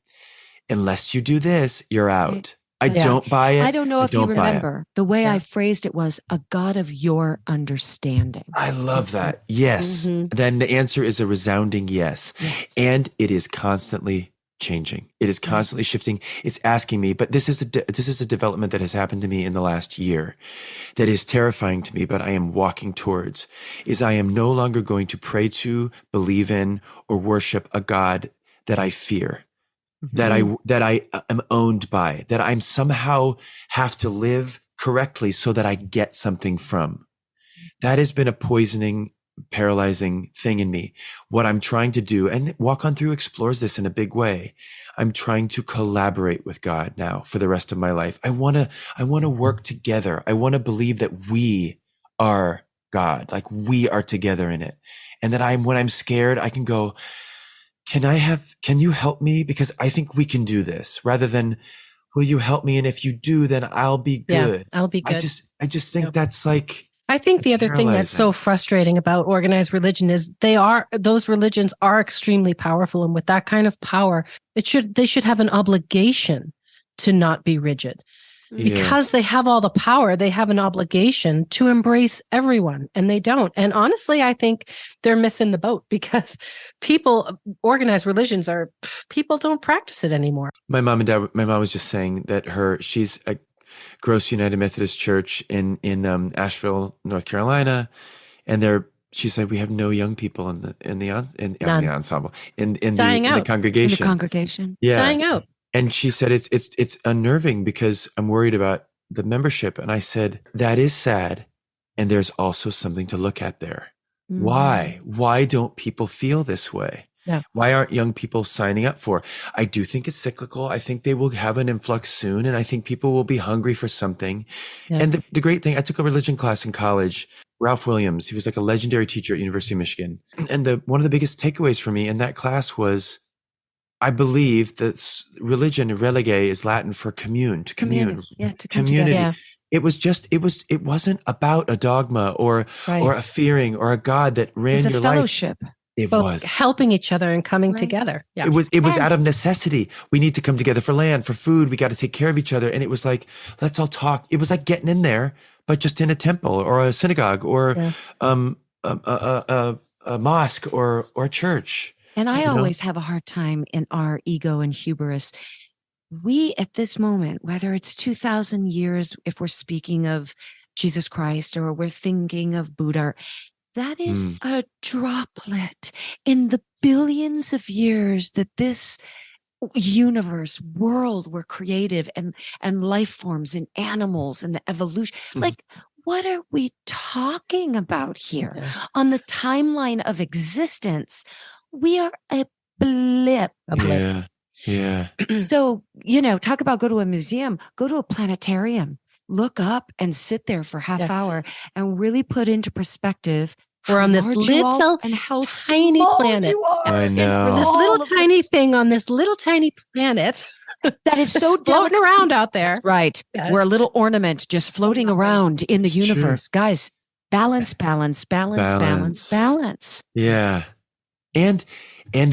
unless you do this, you're out. I don't buy it. I don't know if you remember, the way I phrased it was a God of your understanding. I love that. Yes. Then the answer is a resounding yes. And it is constantly changing. It is constantly shifting. It's asking me, but this is a development that has happened to me in the last year that is terrifying to me, but I am walking towards, is I am no longer going to pray to, believe in, or worship a God that I fear. That I am owned by, that I'm somehow have to live correctly so that I get something from. That has been a poisoning, paralyzing thing in me. What I'm trying to do, and Walk On Through explores this in a big way. I'm trying to collaborate with God now for the rest of my life. I want to work together. I want to believe that we are God, like we are together in it. And that when I'm scared, I can go, can you help me? Because I think we can do this, rather than, will you help me? And if you do, then I'll be good. Yeah, I'll be good. I just think that's like, I think the other thing that's so frustrating about organized religion is those religions are extremely powerful. And with that kind of power, they should have an obligation to not be rigid. Because they have all the power, they have an obligation to embrace everyone, and they don't. And honestly, I think they're missing the boat, because organized religions people don't practice it anymore. My mom was just saying that she's at Gross United Methodist Church in Asheville, North Carolina, and she's like, we have no young people in the ensemble, in the congregation. In the congregation. Yeah. Dying out. And she said, it's unnerving because I'm worried about the membership. And I said, that is sad. And there's also something to look at there. Why don't people feel this way? Yeah. Why aren't young people signing up for? I do think it's cyclical. I think they will have an influx soon. And I think people will be hungry for something. Yeah. And the great thing, I took a religion class in college. Ralph Williams, he was like a legendary teacher at University of Michigan. And one of the biggest takeaways for me in that class was, I believe that religion, religare, is Latin for commune, to commune. Yeah, to come community. together. Yeah. It wasn't about a dogma or a fearing or a God that ran your life. It was a fellowship. It was helping each other and coming together. Yeah. It was out of necessity. We need to come together for land, for food. We got to take care of each other. And it was like, let's all talk. It was like getting in there, but just in a temple or a synagogue or a mosque or a church. And I always have a hard time in our ego and hubris. We, at this moment, whether it's 2,000 years, if we're speaking of Jesus Christ or we're thinking of Buddha, that is a droplet in the billions of years that this universe, world were created, and life forms and animals and the evolution. Like, what are we talking about here? Yeah. On the timeline of existence, we are a blip. Yeah. So, talk about go to a museum, go to a planetarium, look up and sit there for half hour and really put into perspective. We're on this little and how tiny planet. I know. We're this little tiny thing on this little tiny planet that is so floating around out there. That's right. Yeah. We're a little ornament just floating around in the universe. True. Guys, balance. Yeah. And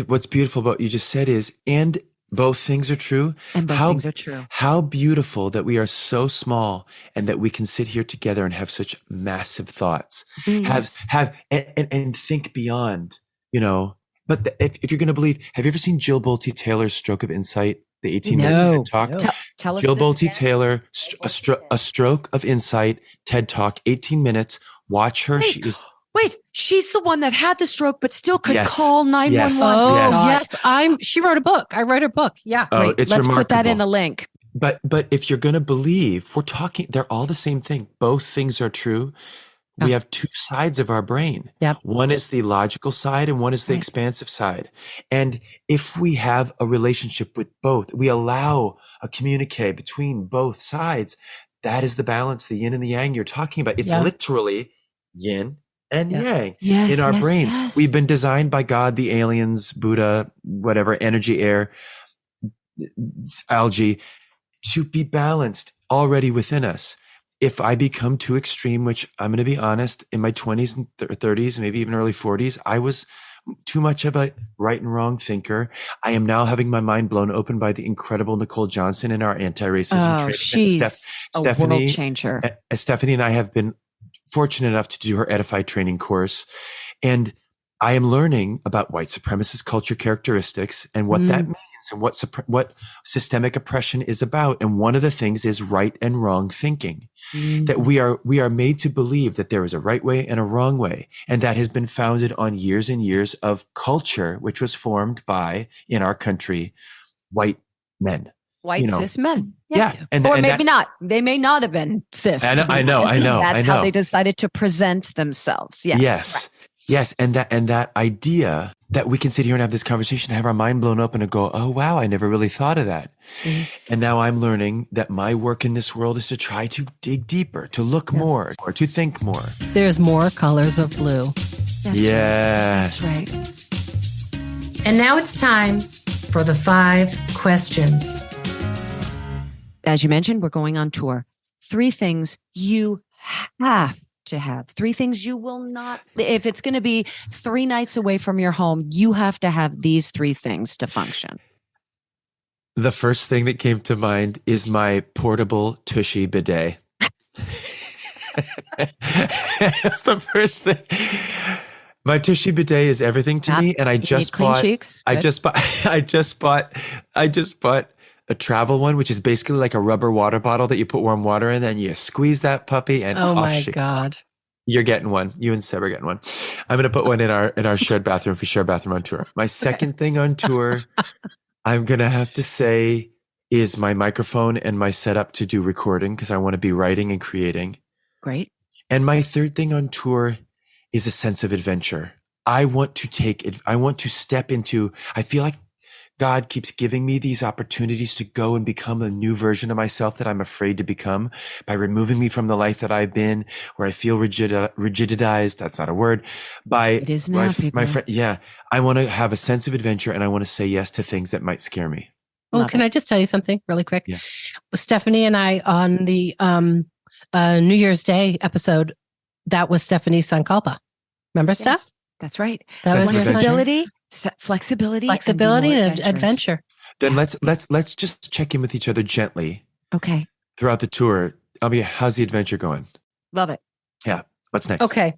what's beautiful about what you just said is, and both things are true. And both things are true. How beautiful that we are so small and that we can sit here together and have such massive thoughts, have and think beyond, But if you're going to believe, have you ever seen Jill Bolte Taylor's Stroke of Insight, the 18-minute TED Talk? No. Tell us. Jill Bolte Taylor, a Stroke of Insight TED Talk, 18 minutes. Watch her. Wait, she's the one that had the stroke, but still could call 911. Yes. Oh, yes. She wrote a book. I read her book. Yeah. Oh, it's Let's remarkable. Put that in the link. But if you're going to believe, they're all the same thing. Both things are true. We have two sides of our brain. Yep. One is the logical side and one is the expansive side. And if we have a relationship with both, we allow a communique between both sides. That is the balance, the yin and the yang you're talking about. It's literally yin and yang in our brains. Yes. We've been designed by God, the aliens, Buddha, whatever, energy, air, algae, to be balanced already within us. If I become too extreme, which I'm going to be honest, in my 20s and 30s, maybe even early 40s, I was too much of a right and wrong thinker. I am now having my mind blown open by the incredible Nicole Johnson in our anti-racism training. She's a world changer. Stephanie and I have been fortunate enough to do her Edify training course. And I am learning about white supremacist culture characteristics and what that means and what systemic oppression is about. And one of the things is right and wrong thinking, that we are made to believe that there is a right way and a wrong way. And that has been founded on years and years of culture, which was formed by, in our country, white men. White cis men. Yeah. Or maybe not. They may not have been cis. I know. That's how they decided to present themselves. Yes. Yes. And that idea that we can sit here and have this conversation, have our mind blown open and go, oh, wow, I never really thought of that. And now I'm learning that my work in this world is to try to dig deeper, to look more, or to think more. There's more colors of blue. That's right. And now it's time for the 5 questions. As you mentioned, we're going on tour. 3 things you have to have. 3 things you will not, if it's going to be 3 nights away from your home, you have to have these 3 things to function. The first thing that came to mind is my portable Tushy bidet. That's the first thing. My Tushy bidet is everything to me, and I just bought a travel one, which is basically like a rubber water bottle that you put warm water in, and you squeeze that puppy and God. You're getting one. You and Seb are getting one. I'm going to put one in our shared bathroom if we share a bathroom on tour. My second thing on tour, I'm going to have to say, is my microphone and my setup to do recording, because I want to be writing and creating. Great. And my third thing on tour is a sense of adventure. I want to step into, I feel like God keeps giving me these opportunities to go and become a new version of myself that I'm afraid to become, by removing me from the life that I've been, where I feel rigidized. That's not a word. It is now, my friend. Yeah. I want to have a sense of adventure, and I want to say yes to things that might scare me. Oh, can I just tell you something really quick? Yeah. Stephanie and I, on the New Year's Day episode, that was Stephanie's Sankalpa. Remember, Steph? That's right. That was your flexibility and adventure. Then let's just check in with each other gently. Okay. Throughout the tour. How's the adventure going? Love it. Yeah. What's next? Okay.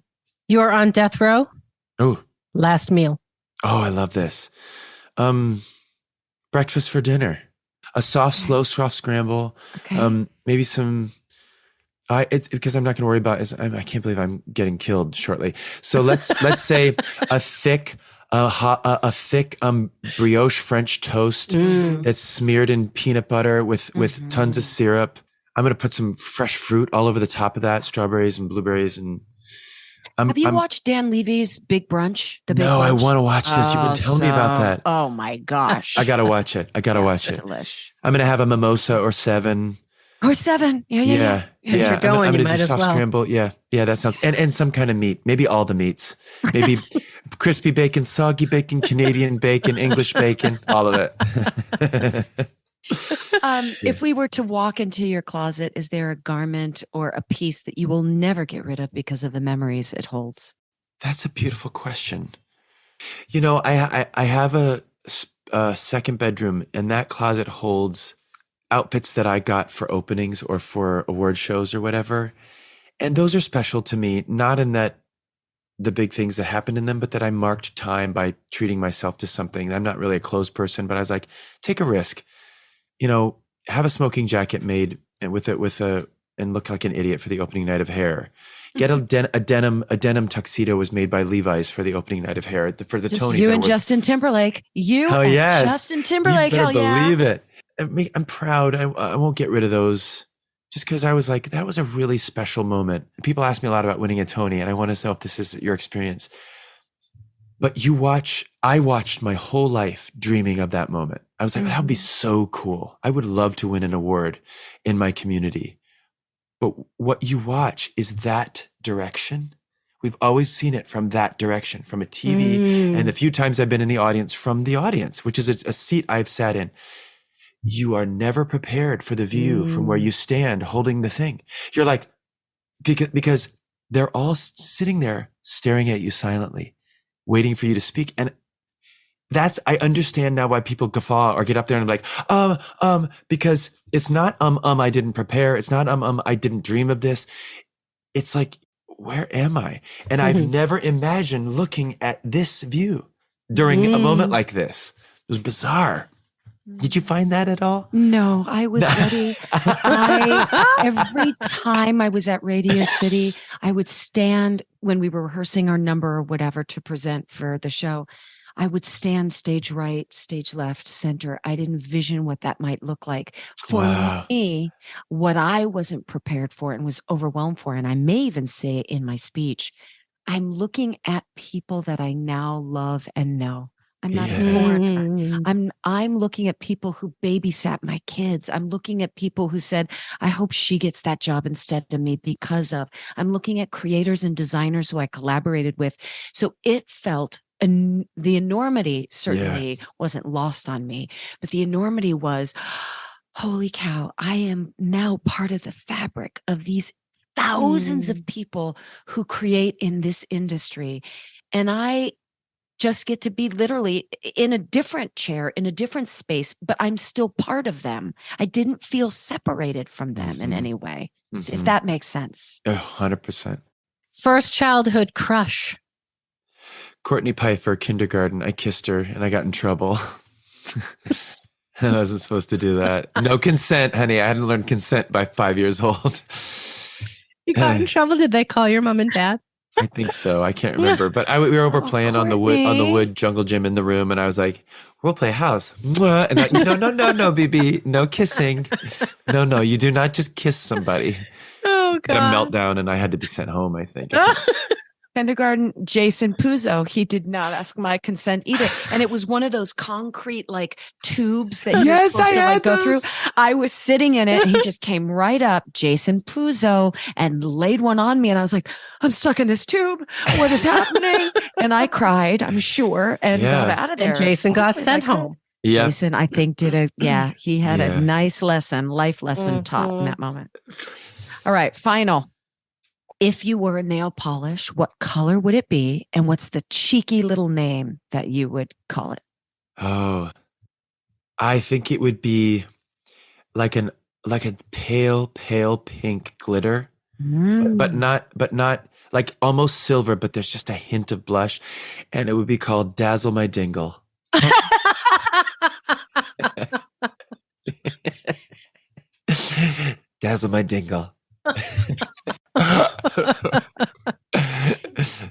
You're on death row. Oh. Last meal. Oh, I love this. Breakfast for dinner. A slow, soft scramble. Okay. Maybe some. It's because I'm not going to worry about. I can't believe I'm getting killed shortly. So let's say a thick brioche French toast that's smeared in peanut butter with tons of syrup. I'm going to put some fresh fruit all over the top of that, strawberries and blueberries. And have you watched Dan Levy's Big Brunch? No, I want to watch this. You've been telling me about that. Oh my gosh. I got to watch it. I got to watch it. Delish. I'm going to have a mimosa or 7. Or 7. Yeah. Since you're going, I'm you going to might do as soft well. scramble. Yeah, that sounds. And some kind of meat. Maybe all the meats. Maybe crispy bacon, soggy bacon, Canadian bacon, English bacon, all of it. If we were to walk into your closet, is there a garment or a piece that you will never get rid of because of the memories it holds? That's a beautiful question. You know, I have a second bedroom, and that closet holds outfits that I got for openings or for award shows or whatever. And those are special to me, not in that the big things that happened in them, but that I marked time by treating myself to something. I'm not really a clothes person, but I was like, take a risk, you know, have a smoking jacket made and and look like an idiot for the opening night of Hair. Get a denim tuxedo was made by Levi's for the opening night of Hair for the Tonys. You and Justin Timberlake. Justin Timberlake. You better hell believe yeah. it. I'm proud. I won't get rid of those just because I was like, that was a really special moment. People ask me a lot about winning a Tony, and I want to know if this is your experience. But I watched my whole life dreaming of that moment. I was like, that would be so cool. I would love to win an award in my community. But what you watch is that direction. We've always seen it from that direction, from a TV. And the few times I've been in the audience, from the audience, which is a seat I've sat in. You are never prepared for the view from where you stand holding the thing. You're like, because they're all sitting there staring at you silently, waiting for you to speak. And I understand now why people guffaw or get up there and be like, because it's not, I didn't prepare. It's not, I didn't dream of this. It's like, where am I? And I've never imagined looking at this view during a moment like this. It was bizarre. Did you find that at all? No, I was ready. Every time I was at Radio City, I would stand when we were rehearsing our number or whatever to present for the show. I would stand stage right, stage left, center. I'd envision what that might look like. For me, what I wasn't prepared for and was overwhelmed for, and I may even say in my speech, I'm looking at people that I now love and know. I'm not a foreigner. I'm looking at people who babysat my kids. I'm looking at people who said, I hope she gets that job instead of me because of. I'm looking at creators and designers who I collaborated with. So it felt, and the enormity certainly wasn't lost on me, but the enormity was, holy cow, I am now part of the fabric of these thousands of people who create in this industry. And I just get to be literally in a different chair, in a different space, but I'm still part of them. I didn't feel separated from them in any way, if that makes sense. 100%. First childhood crush. Courtney Pfeiffer, kindergarten. I kissed her and I got in trouble. I wasn't supposed to do that. No consent, honey. I hadn't learned consent by 5 years old. You got in trouble? Did they call your mom and dad? I think so. I can't remember, but we were over playing on the wood jungle gym in the room, and I was like, "We'll play house." And like, no, BB, no kissing. No, you do not just kiss somebody. Oh God! Had a meltdown, and I had to be sent home. I think. Kindergarten, Jason Puzo, he did not ask my consent either. And it was one of those concrete like tubes that you're supposed to like go through. I was sitting in it and he just came right up, Jason Puzo, and laid one on me. And I was like, I'm stuck in this tube. What is happening? And I cried, I'm sure, and got out of there. And Jason got sent home. Yeah. Jason, I think he had a nice life lesson taught in that moment. All right, final. If you were a nail polish, what color would it be? And what's the cheeky little name that you would call it? Oh, I think it would be like a pale pink glitter, but not like almost silver, but there's just a hint of blush. And it would be called Dazzle My Dingle. Dazzle My Dingle.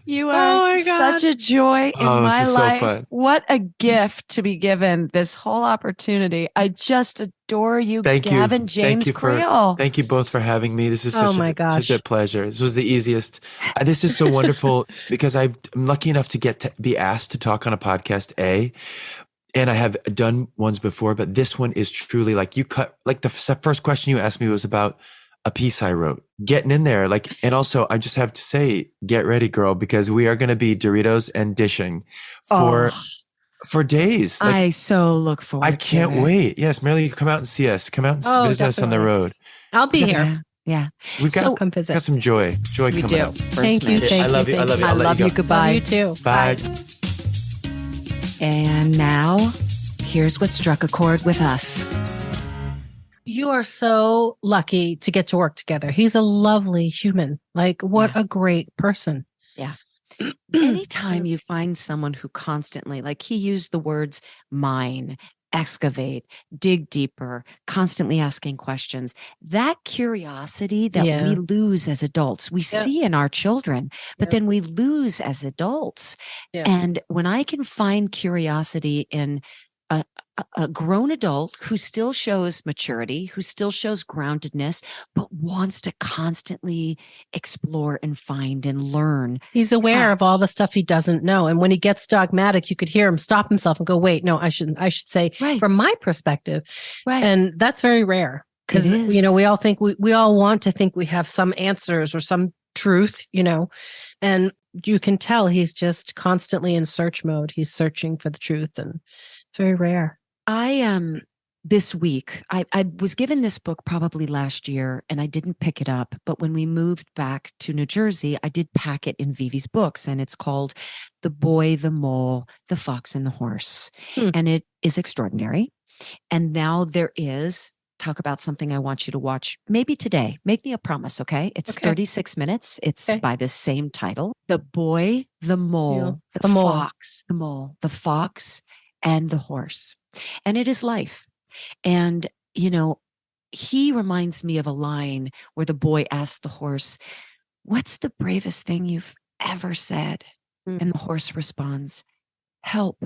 You are such a joy in my life. So what a gift to be given this whole opportunity. I just adore you, Gavin James Creel. Thank you both for having me. This is such a pleasure. This was the easiest. This is so wonderful because I'm lucky enough to get to be asked to talk on a podcast, and I have done ones before, but this one is truly like the first question you asked me was about a piece I wrote, getting in there. And also I just have to say, get ready, girl, because we are going to be Doritos and dishing for days. I so look forward to it. I can't wait. Yes, Marilyn, you come out and see us. Come out and visit us on the road. I'll be here. Yeah. We've got come visit. Got some joy. Joy we coming do. up. Thank you. I love you. I love you. I love you. Goodbye. Love you too. Bye. And now, here's what struck a chord with us. You are so lucky to get to work together. He's a lovely human. What a great person. Yeah. Anytime you find someone who constantly, he used the words mine, excavate, dig deeper, constantly asking questions, that curiosity that we lose as adults, we see in our children, but then we lose as adults. Yeah. And when I can find curiosity in a grown adult who still shows maturity, who still shows groundedness, but wants to constantly explore and find and learn. He's aware of all the stuff he doesn't know. And when he gets dogmatic, you could hear him stop himself and go, wait, no, I should say from my perspective. Right. And that's very rare because, we all think we all want to think we have some answers or some truth, and you can tell he's just constantly in search mode. He's searching for the truth, and it's very rare. This week, I was given this book probably last year and I didn't pick it up. But when we moved back to New Jersey, I did pack it in Vivi's books, and it's called The Boy, the Mole, the Fox and the Horse. And it is extraordinary. And now there is, talk about something I want you to watch maybe today. Make me a promise, okay? It's 36 minutes. It's by the same title. The Boy, the Mole, the Fox, the Mole, the Fox and the Horse. And it is life. And, he reminds me of a line where the boy asked the horse, what's the bravest thing you've ever said? And the horse responds, help,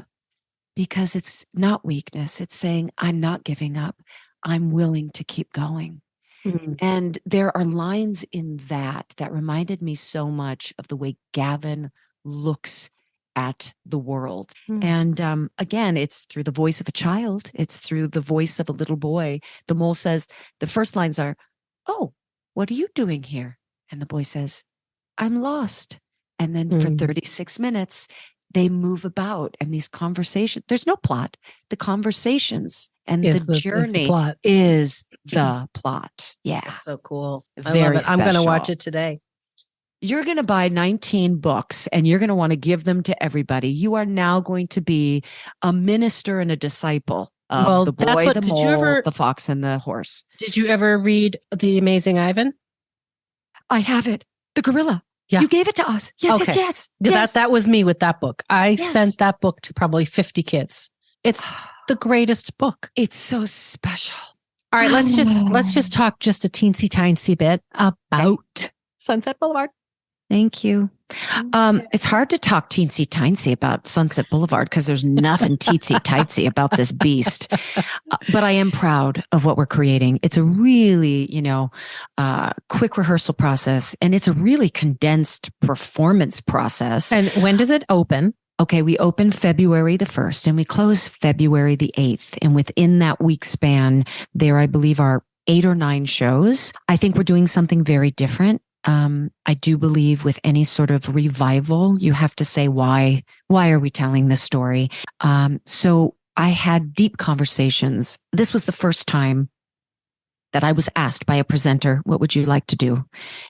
because it's not weakness. It's saying, I'm not giving up. I'm willing to keep going. And there are lines in that reminded me so much of the way Gavin looks at the world. And again, it's through the voice of a child. It's through the voice of a little boy. The mole says, the first lines are, oh, what are you doing here? And the boy says, I'm lost. And then for 36 minutes, they move about, and these conversations, there's no plot. The conversations and the journey is the plot. Yeah. That's so cool. Very special. I'm going to watch it today. You're going to buy 19 books and you're going to want to give them to everybody. You are now going to be a minister and a disciple of the boy, the mole, the fox, and the horse. Did you ever read The Amazing Ivan? I have it. The gorilla. Yeah. You gave it to us. Yes, yes. That was me with that book. I sent that book to probably 50 kids. It's the greatest book. It's so special. All right, let's just talk just a teensy tiny bit about Sunset Boulevard. Thank you. It's hard to talk teensy tiny about Sunset Boulevard because there's nothing teensy tiny about this beast. But I am proud of what we're creating. It's a really, quick rehearsal process, and it's a really condensed performance process. And when does it open? Okay, we open February the 1st and we close February the 8th. And within that week span, there, I believe, are 8 or 9 shows. I think we're doing something very different. I do believe with any sort of revival, you have to say, why are we telling this story? So I had deep conversations. This was the first time that I was asked by a presenter, what would you like to do?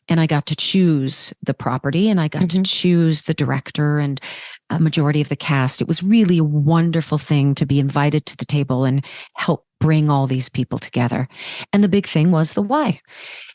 And I got to choose the property, and I got to choose the director and a majority of the cast. It was really a wonderful thing to be invited to the table and help bring all these people together. And the big thing was the why.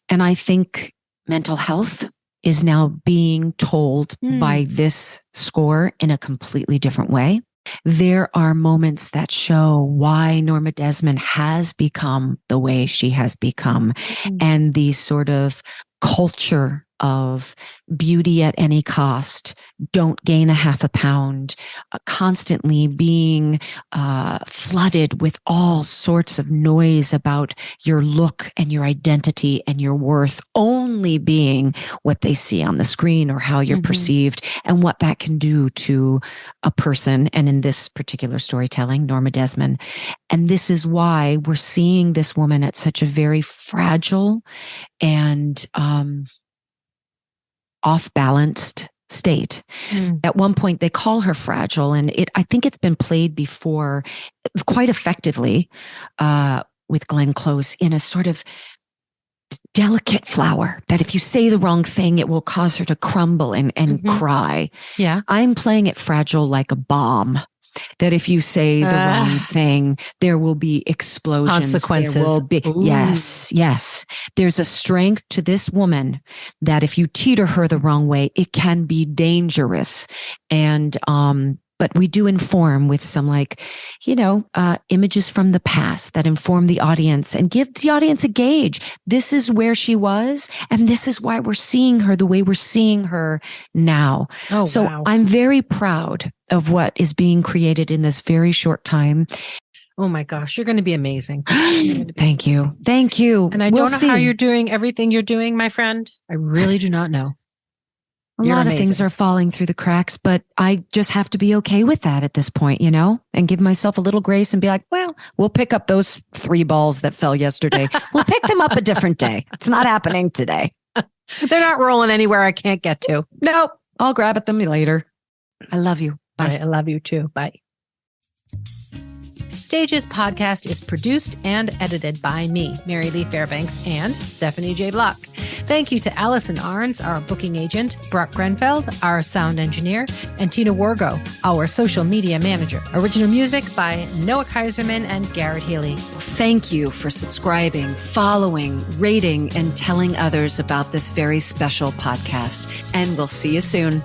And I think mental health is now being told by this score in a completely different way. There are moments that show why Norma Desmond has become the way she has become, and the sort of culture of beauty at any cost, don't gain a half a pound, constantly being flooded with all sorts of noise about your look and your identity and your worth only being what they see on the screen or how you're perceived, and what that can do to a person. And in this particular storytelling, Norma Desmond. And this is why we're seeing this woman at such a very fragile and off-balanced state. At one point, they call her fragile, and I think it's been played before quite effectively with Glenn Close in a sort of delicate flower that if you say the wrong thing, it will cause her to crumble and cry. Yeah. I'm playing it fragile like a bomb. That if you say the wrong thing, there will be explosions. Consequences. There will be, yes. There's a strength to this woman that if you teeter her the wrong way, it can be dangerous. And, but we do inform with some images from the past that inform the audience and give the audience a gauge. This is where she was, and this is why we're seeing her the way we're seeing her now. Oh, so wow. I'm very proud of what is being created in this very short time. Oh my gosh, you're going to be amazing. Thank you. Thank you. And I don't know how you're doing everything you're doing, my friend. I really do not know. A lot of things are falling through the cracks, but I just have to be okay with that at this point, and give myself a little grace and be like, well, we'll pick up those 3 balls that fell yesterday. We'll pick them up a different day. It's not happening today. They're not rolling anywhere I can't get to. Nope. I'll grab at them later. I love you. Bye. I love you too. Bye. Stages podcast is produced and edited by me, Mary Lee Fairbanks, and Stephanie J. Block. Thank you to Allison Arns, our booking agent, Brock Grenfeld, our sound engineer, and Tina Wargo, our social media manager. Original music by Noah Kaiserman and Garrett Healy. Thank you for subscribing, following, rating, and telling others about this very special podcast. And we'll see you soon.